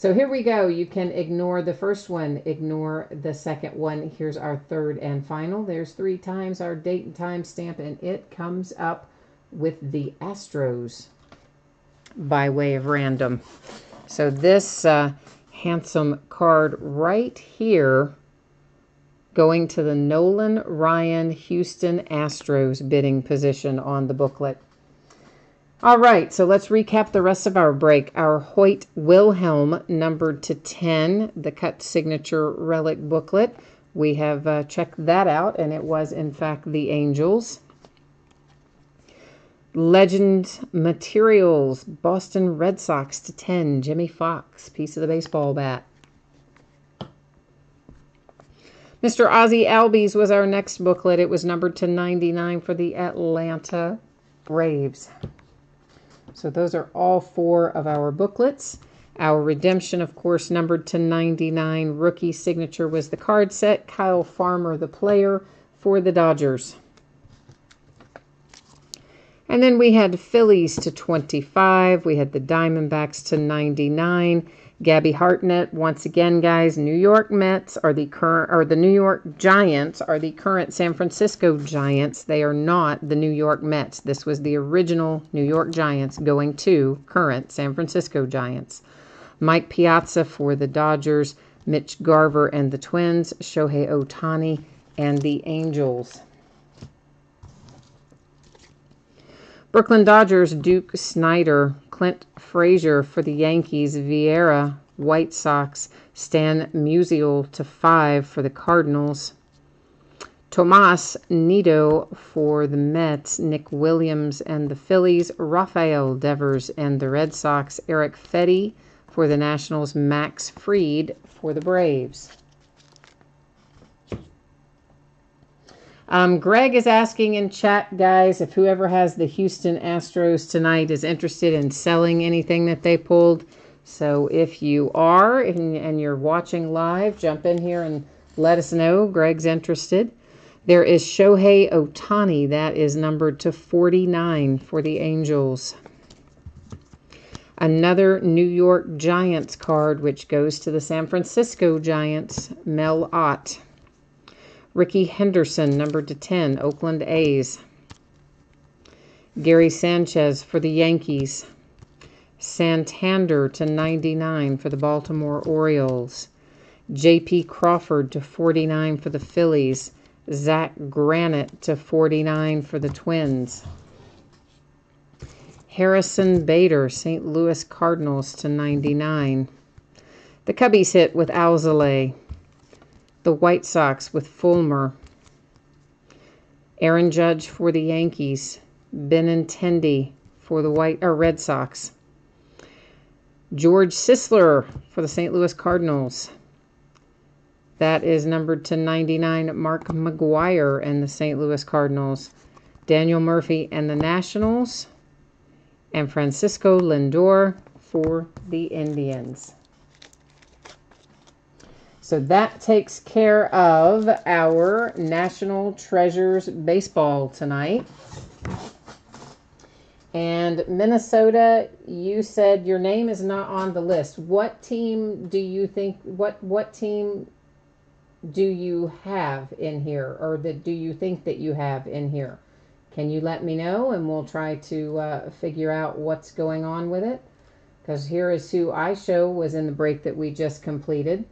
So here we go. You can ignore the first one, ignore the second one. Here's our third and final. There's 3 times our date and time stamp, and it comes up with the Astros by way of random. So this handsome card right here going to the Nolan Ryan Houston Astros bidding position on the booklet. All right, so let's recap the rest of our break. Our Hoyt Wilhelm numbered to 10, the cut signature relic booklet. We have checked that out, and it was, in fact, the Angels. Legend Materials, Boston Red Sox to 10, Jimmy Fox, piece of the baseball bat. Mr. Ozzie Albies was our next booklet. It was numbered to 99 for the Atlanta Braves. So those are all 4 of our booklets. Our redemption, of course, numbered to 99. Rookie signature was the card set. Kyle Farmer, the player for the Dodgers. And then we had Phillies to 25. We had the Diamondbacks to 99. Gabby Hartnett, once again, guys, New York Mets are the current, or the New York Giants are the current San Francisco Giants. They are not the New York Mets. This was the original New York Giants going to current San Francisco Giants. Mike Piazza for the Dodgers, Mitch Garver and the Twins, Shohei Ohtani and the Angels. Brooklyn Dodgers, Duke Snider, Clint Frazier for the Yankees, Vieira, White Sox, Stan Musial to 5 for the Cardinals, Tomas Nido for the Mets, Nick Williams and the Phillies, Rafael Devers and the Red Sox, Eric Fetty for the Nationals, Max Fried for the Braves. Greg is asking in chat, guys, if whoever has the Houston Astros tonight is interested in selling anything that they pulled. So if you are and you're watching live, jump in here and let us know. Greg's interested. There is Shohei Ohtani. That is numbered to 49 for the Angels. Another New York Giants card, which goes to the San Francisco Giants, Mel Ott. Ricky Henderson, numbered to 10, Oakland A's. Gary Sanchez for the Yankees. Santander to 99 for the Baltimore Orioles. J.P. Crawford to 49 for the Phillies. Zach Granite to 49 for the Twins. Harrison Bader, St. Louis Cardinals to 99. The Cubbies hit with Alzolay. The White Sox with Fulmer. Aaron Judge for the Yankees. Benintendi for the Red Sox. George Sisler for the St. Louis Cardinals. That is numbered to 99. Mark McGwire and the St. Louis Cardinals. Daniel Murphy and the Nationals. And Francisco Lindor for the Indians. So that takes care of our National Treasures baseball tonight. And Minnesota, you said your name is not on the list. What team do you think, what team do you have in here, or that do you think that you have in here? Can you let me know, and we'll try to figure out what's going on with it? Because here is who I show was in the break that we just completed.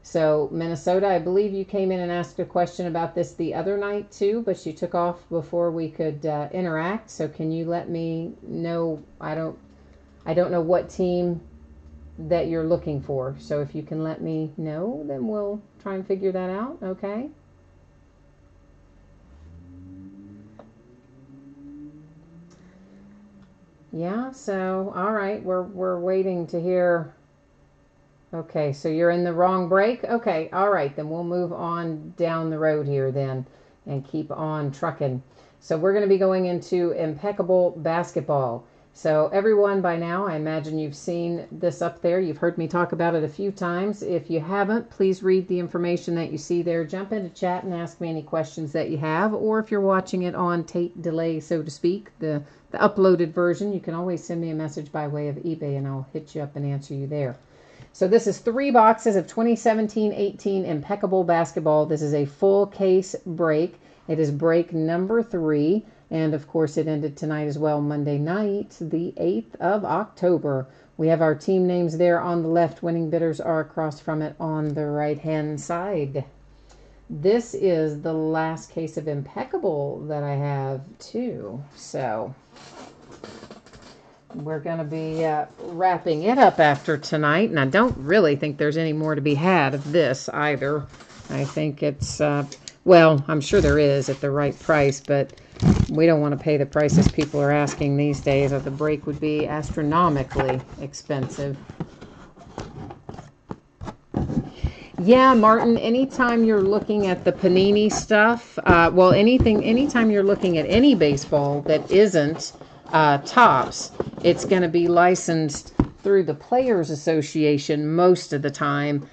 So, Minnesota, I believe you came in and asked a question about this the other night, too, but you took off before we could interact. So, can you let me know? I don't know what team that you're looking for. So, if you can let me know, then we'll try and figure that out, okay? Yeah, so, all right, we're waiting to hear. Okay, so you're in the wrong break? Okay, all right, then we'll move on down the road here then and keep on trucking. So we're going to be going into Impeccable Basketball. So everyone by now, I imagine you've seen this up there. You've heard me talk about it a few times. If you haven't, please read the information that you see there. Jump into chat and ask me any questions that you have. Or if you're watching it on tape delay, so to speak, the uploaded version, you can always send me a message by way of eBay and I'll hit you up and answer you there. So this is 3 boxes of 2017-18 Impeccable Basketball. This is a full case break. It is break number 3. And of course it ended tonight as well, Monday night, the 8th of October. We have our team names there on the left. Winning bidders are across from it on the right-hand side. This is the last case of Impeccable that I have too. So we're going to be wrapping it up after tonight. And I don't really think there's any more to be had of this either. I think it's, well, I'm sure there is at the right price, but we don't want to pay the prices people are asking these days, or the break would be astronomically expensive. Yeah, Martin, anytime you're looking at the Panini stuff, well, anytime you're looking at any baseball that isn't Topps, it's going to be licensed through the Players Association most of the time.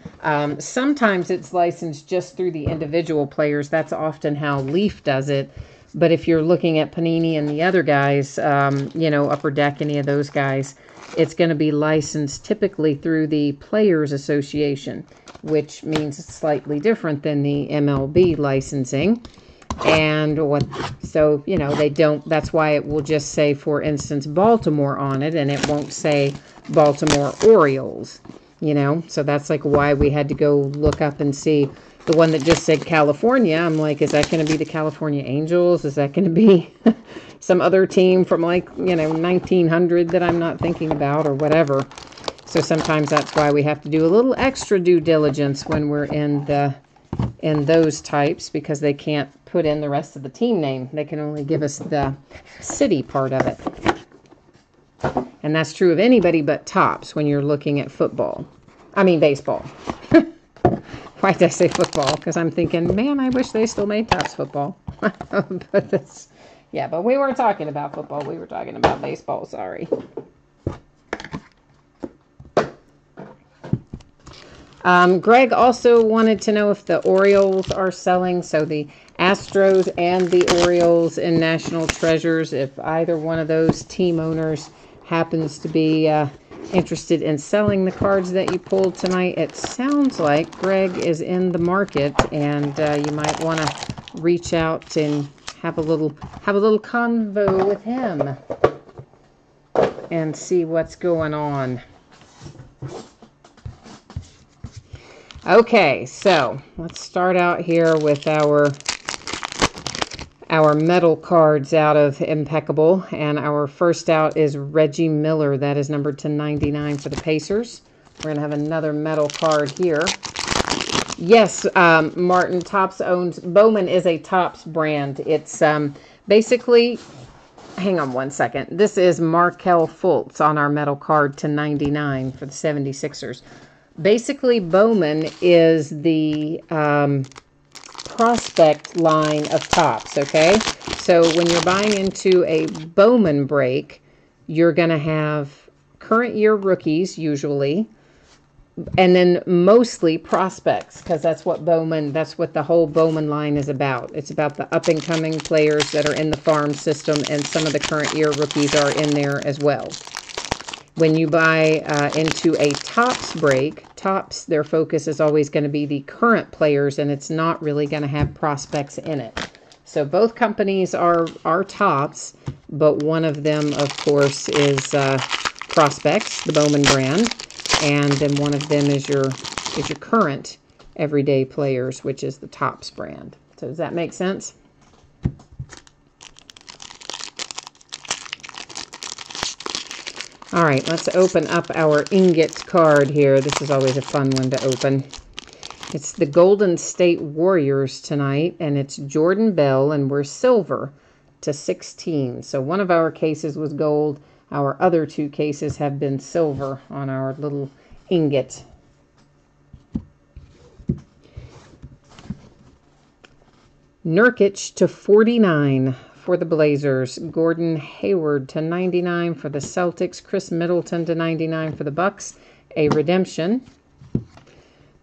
Sometimes it's licensed just through the individual players. That's often how Leaf does it. But if you're looking at Panini and the other guys, Upper Deck, any of those guys, it's going to be licensed typically through the Players Association, which means it's slightly different than the MLB licensing. And they don't, that's why it will just say, for instance, Baltimore on it, and it won't say Baltimore Orioles, so that's like why we had to go look up and see the one that just said California. I'm like, is that going to be the California Angels? Is that going to be some other team from 1900 that I'm not thinking about or whatever? So sometimes that's why we have to do a little extra due diligence when we're in those types, because they can't put in the rest of the team name. They can only give us the city part of it. And that's true of anybody but Topps when you're looking at baseball. Why did I say football? Because I'm thinking, man, I wish they still made Topps football. But we weren't talking about football. We were talking about baseball. Sorry. Greg also wanted to know if the Orioles are selling. So the Astros and the Orioles in National Treasures, if either one of those team owners happens to be interested in selling the cards that you pulled tonight, it sounds like Greg is in the market, and you might want to reach out and have a little convo with him and see what's going on. Okay, so let's start out here with our metal cards out of Impeccable, and our first out is Reggie Miller. That is numbered to 99 for the Pacers. We're going to have another metal card here. Yes, Martin, Topps owns, Bowman is a Topps brand. It's basically, hang on one second. This is Markelle Fultz on our metal card to 99 for the 76ers. Basically, Bowman is the prospect line of Topps, okay? So when you're buying into a Bowman break, you're going to have current year rookies usually, and then mostly prospects, because that's what the whole Bowman line is about. It's about the up and coming players that are in the farm system, and some of the current year rookies are in there as well. When you buy into a Topps break, Topps, their focus is always going to be the current players, and it's not really going to have prospects in it. So both companies are Topps, but one of them, of course, is Prospects, the Bowman brand, and then one of them is your current everyday players, which is the Topps brand. So does that make sense? All right, let's open up our ingot card here. This is always a fun one to open. It's the Golden State Warriors tonight, and it's Jordan Bell, and we're silver to 16. So one of our cases was gold. Our other two cases have been silver on our little ingot. Nurkic to 49 for the Blazers. Gordon Hayward to 99 for the Celtics. Chris Middleton to 99 for the Bucks. A redemption.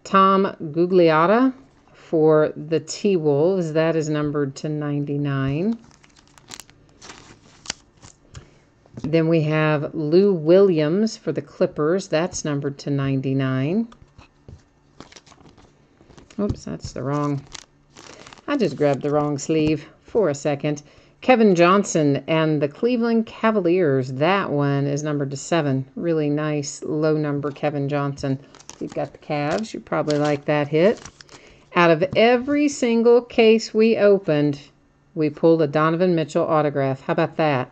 Tom Gugliotta for the T-Wolves. That is numbered to 99. Then we have Lou Williams for the Clippers. That's numbered to 99. Oops, that's the wrong. I just grabbed the wrong sleeve for a second. Kevin Johnson and the Cleveland Cavaliers. That one is numbered to 7. Really nice low number Kevin Johnson. If you've got the Cavs, you probably like that hit. Out of every single case we opened, we pulled a Donovan Mitchell autograph. How about that?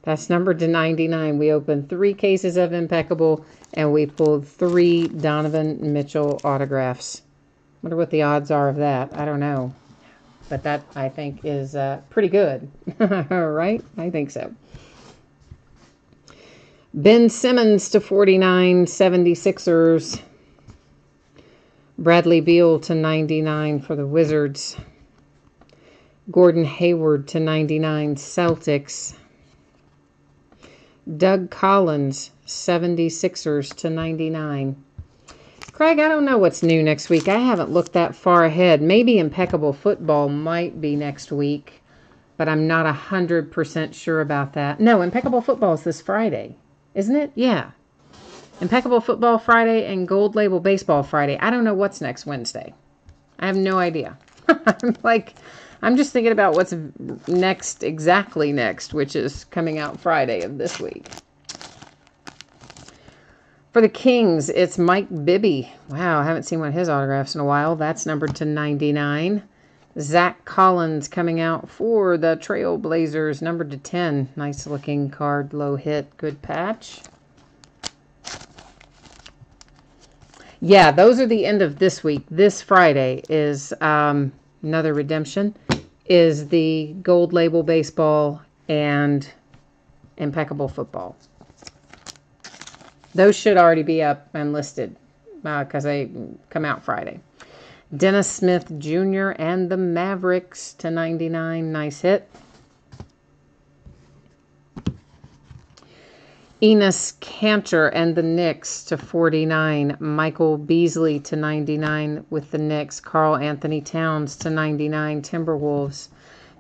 That's numbered to 99. We opened 3 cases of Impeccable, and we pulled 3 Donovan Mitchell autographs. Wonder what the odds are of that. I don't know. But that, I think, is pretty good. Right? I think so. Ben Simmons to 49, 76ers. Bradley Beal to 99 for the Wizards. Gordon Hayward to 99, Celtics. Doug Collins, 76ers to 99. Craig, I don't know what's new next week. I haven't looked that far ahead. Maybe Impeccable Football might be next week, but I'm not 100% sure about that. No, Impeccable Football is this Friday, isn't it? Yeah. Impeccable Football Friday and Gold Label Baseball Friday. I don't know what's next Wednesday. I have no idea. I'm just thinking about what's next, exactly next, which is coming out Friday of this week. For the Kings, it's Mike Bibby. Wow, I haven't seen one of his autographs in a while. That's numbered to 99. Zach Collins coming out for the Trail Blazers, numbered to 10. Nice looking card, low hit, good patch. Yeah, those are the end of this week. This Friday is another redemption, is the Gold Label Baseball and Impeccable Football. Those should already be up and listed because they come out Friday. Dennis Smith Jr. and the Mavericks to 99. Nice hit. Enos Kanter and the Knicks to 49. Michael Beasley to 99 with the Knicks. Karl Anthony Towns to 99. Timberwolves.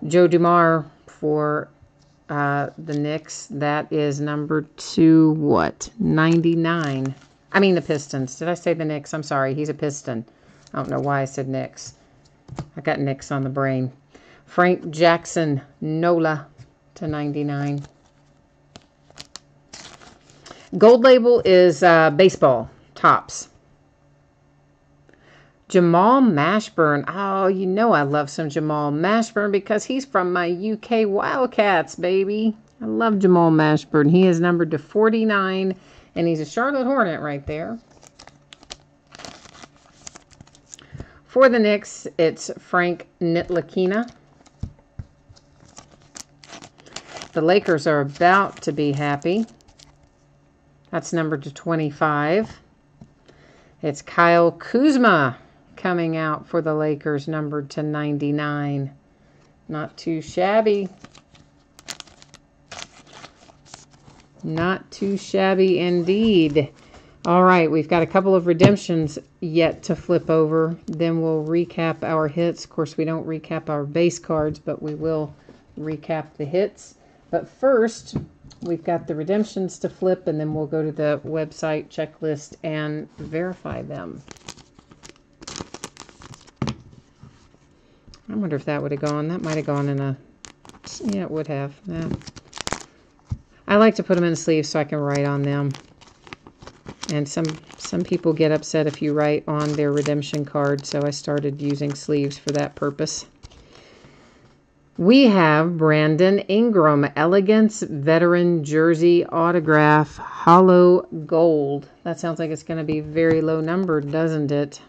Joe Dumars for the Knicks. That is number 2, what? 99. I mean the Pistons. Did I say the Knicks? I'm sorry. He's a Piston. I don't know why I said Knicks. I got Knicks on the brain. Frank Jackson, Nola to 99. Gold Label is baseball, Topps. Jamal Mashburn. Oh, you know I love some Jamal Mashburn because he's from my UK Wildcats, baby. I love Jamal Mashburn. He is numbered to 49, and he's a Charlotte Hornet right there. For the Knicks, it's Frank Ntilikina. The Lakers are about to be happy. That's numbered to 25. It's Kyle Kuzma coming out for the Lakers, numbered to 99. Not too shabby. Not too shabby indeed. All right, we've got a couple of redemptions yet to flip over. Then we'll recap our hits. Of course, we don't recap our base cards, but we will recap the hits. But first, we've got the redemptions to flip, and then we'll go to the website checklist and verify them. I wonder if that would have gone. That might have gone in a... Yeah, it would have. Yeah. I like to put them in sleeves so I can write on them. And some people get upset if you write on their redemption card, so I started using sleeves for that purpose. We have Brandon Ingram, Elegance Veteran Jersey Autograph, Hollow Gold. That sounds like it's going to be very low numbered, doesn't it?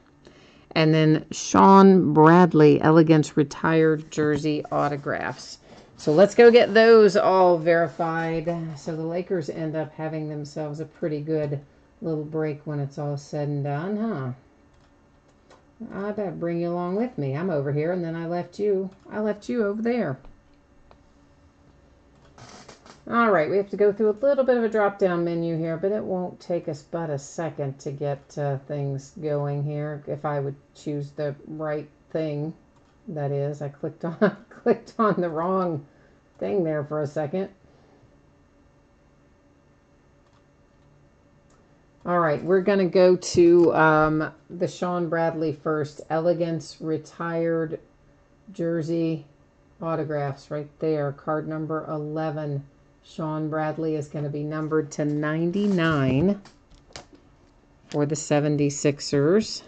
And then Sean Bradley, Elegance Retired Jersey Autographs. So let's go get those all verified. So the Lakers end up having themselves a pretty good little break when it's all said and done, huh? I better bring you along with me. I'm over here, and then I left you over there. All right, we have to go through a little bit of a drop-down menu here, but it won't take us but a second to get things going here. If I would choose the right thing, that is. I clicked on the wrong thing there for a second. All right, we're going to go to the Sean Bradley first. Elegance retired jersey autographs right there. Card number 11. Sean Bradley is going to be numbered to 99 for the 76ers.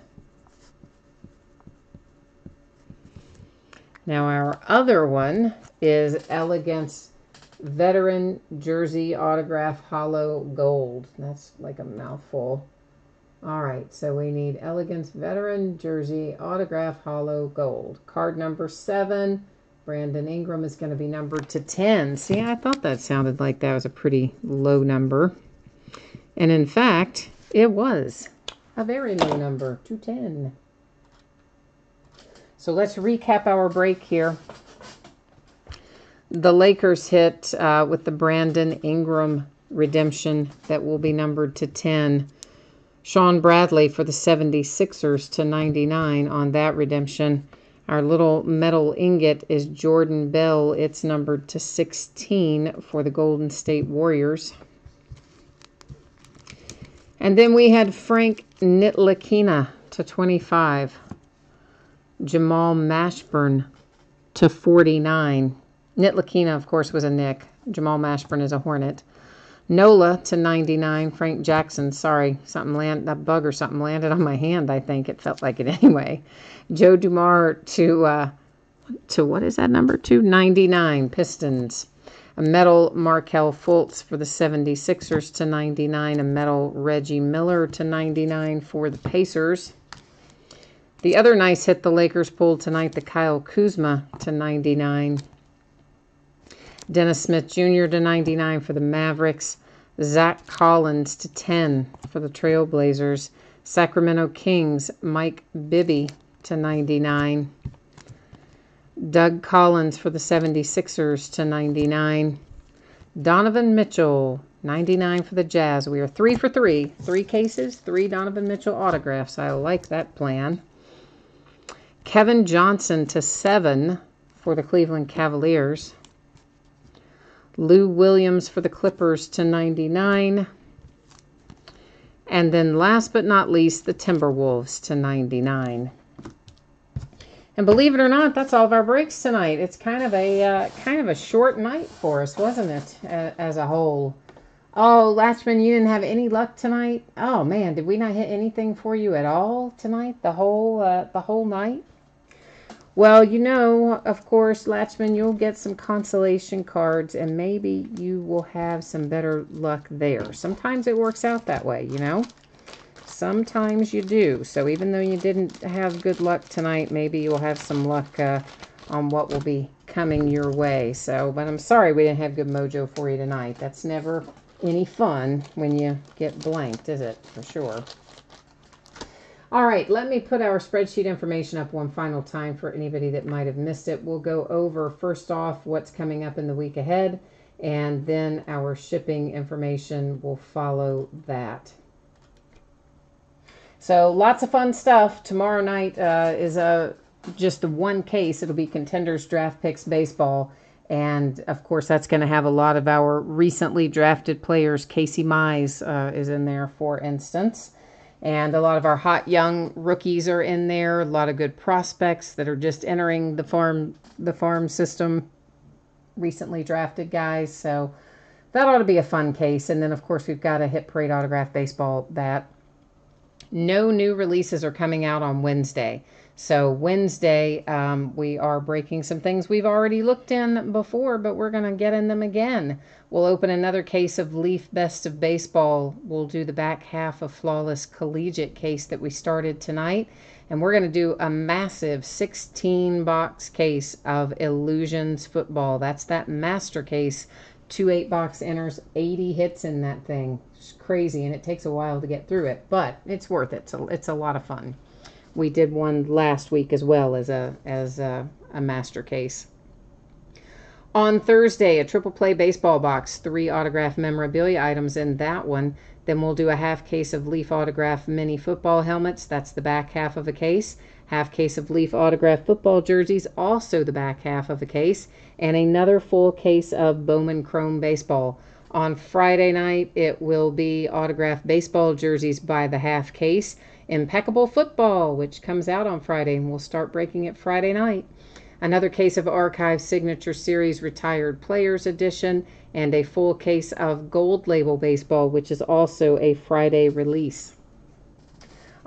Now our other one is Elegance Veteran Jersey Autograph Hollow Gold. That's like a mouthful. All right, so we need Elegance Veteran Jersey Autograph Hollow Gold. Card number 7. Brandon Ingram is going to be numbered to 10. See, I thought that sounded like that was a pretty low number. And in fact, it was a very low number, 210. So let's recap our break here. The Lakers hit with the Brandon Ingram redemption that will be numbered to 10. Sean Bradley for the 76ers to 99 on that redemption. Our little metal ingot is Jordan Bell. It's numbered to 16 for the Golden State Warriors. And then we had Frank Ntilikina to 25. Jamal Mashburn to 49. Ntilikina, of course, was a Knick. Jamal Mashburn is a Hornet. Nola to 99. Frank Jackson, sorry, a bug or something landed on my hand, I think. It felt like it anyway. Joe Dumars to what is that number? To 99, Pistons. A metal Markelle Fultz for the 76ers to 99. A metal Reggie Miller to 99 for the Pacers. The other nice hit the Lakers pulled tonight, the Kyle Kuzma to 99. Dennis Smith Jr. to 99 for the Mavericks. Zach Collins to 10 for the Trailblazers. Sacramento Kings, Mike Bibby to 99. Doug Collins for the 76ers to 99. Donovan Mitchell, 99 for the Jazz. We are 3 for 3. 3 cases, 3 Donovan Mitchell autographs. I like that plan. Kevin Johnson to 7 for the Cleveland Cavaliers. Lou Williams for the Clippers to 99. And then last but not least, the Timberwolves to 99. And believe it or not, that's all of our breaks tonight. It's kind of a short night for us, wasn't it, as a whole? Oh, Latchman, you didn't have any luck tonight? Oh man, did we not hit anything for you at all tonight? The whole night? Well, you know, of course, Latchman, you'll get some consolation cards, and maybe you will have some better luck there. Sometimes it works out that way, you know? Sometimes you do. So even though you didn't have good luck tonight, maybe you'll have some luck on what will be coming your way. So, but I'm sorry we didn't have good mojo for you tonight. That's never any fun when you get blanked, is it? For sure. All right, let me put our spreadsheet information up one final time for anybody that might have missed it. We'll go over, first off, what's coming up in the week ahead, and then our shipping information will follow that. So lots of fun stuff. Tomorrow night is just one case. It'll be Contenders Draft Picks Baseball. And, of course, that's going to have a lot of our recently drafted players. Casey Mize is in there, for instance. And a lot of our hot young rookies are in there. A lot of good prospects that are just entering the farm system. Recently drafted guys. So that ought to be a fun case. And then, of course, we've got a Hit Parade Autograph Baseball that no new releases are coming out on Wednesday. So Wednesday, we are breaking some things we've already looked in before, but we're going to get in them again. We'll open another case of Leaf Best of Baseball. We'll do the back half of Flawless Collegiate case that we started tonight. And we're going to do a massive 16-box case of Illusions Football. That's that master case. 2 8-box enters, 80 hits in that thing. It's crazy, and it takes a while to get through it, but it's worth it. It's a lot of fun. We did one last week as well as a master case. On Thursday, a triple play baseball box, 3 autograph memorabilia items in that one. Then we'll do a half case of Leaf autograph mini football helmets. That's the back half of a case. Half case of Leaf autograph football jerseys, also the back half of a case. And another full case of Bowman Chrome baseball. On Friday night, it will be autographed baseball jerseys by the half case. Impeccable Football, which comes out on Friday, and we'll start breaking it Friday night. Another case of Archive Signature Series Retired Players Edition, and a full case of Gold Label Baseball, which is also a Friday release.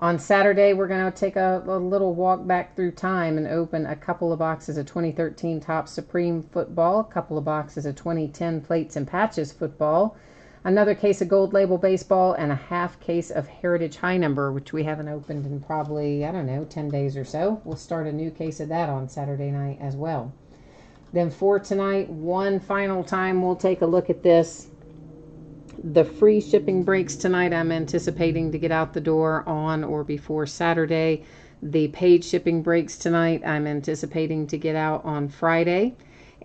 On Saturday, we're going to take a little walk back through time and open a couple of boxes of 2013 Topps Supreme Football, a couple of boxes of 2010 Plates and Patches Football, another case of Gold Label Baseball, and a half case of Heritage High Number, which we haven't opened in probably, 10 days or so. We'll start a new case of that on Saturday night as well. Then for tonight, one final time, we'll take a look at this. The free shipping breaks tonight, I'm anticipating to get out the door on or before Saturday. The paid shipping breaks tonight, I'm anticipating to get out on Friday.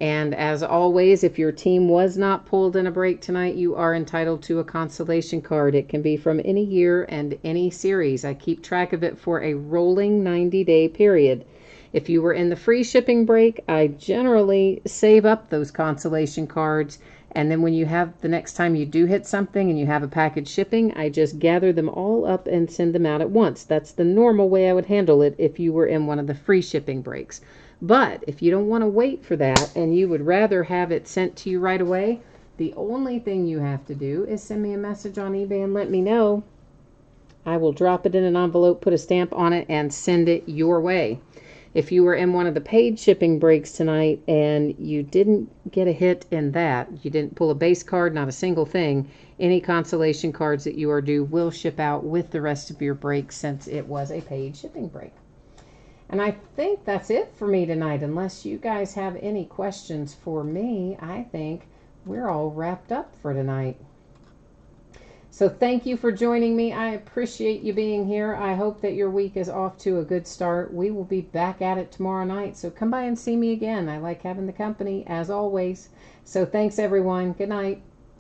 And as always, if your team was not pulled in a break tonight, you are entitled to a consolation card. It can be from any year and any series. I keep track of it for a rolling 90-day period. If you were in the free shipping break, I generally save up those consolation cards, and then when you have the next time you do hit something and you have a package shipping, I just gather them all up and send them out at once. That's the normal way I would handle it if you were in one of the free shipping breaks. But if you don't want to wait for that and you would rather have it sent to you right away, the only thing you have to do is send me a message on eBay and let me know. I will drop it in an envelope, put a stamp on it, and send it your way. If you were in one of the paid shipping breaks tonight and you didn't get a hit in that, you didn't pull a base card, not a single thing, any consolation cards that you are due will ship out with the rest of your break since it was a paid shipping break. And I think that's it for me tonight. Unless you guys have any questions for me, I think we're all wrapped up for tonight. So thank you for joining me. I appreciate you being here. I hope that your week is off to a good start. We will be back at it tomorrow night. So come by and see me again. I like having the company as always. So thanks everyone. Good night.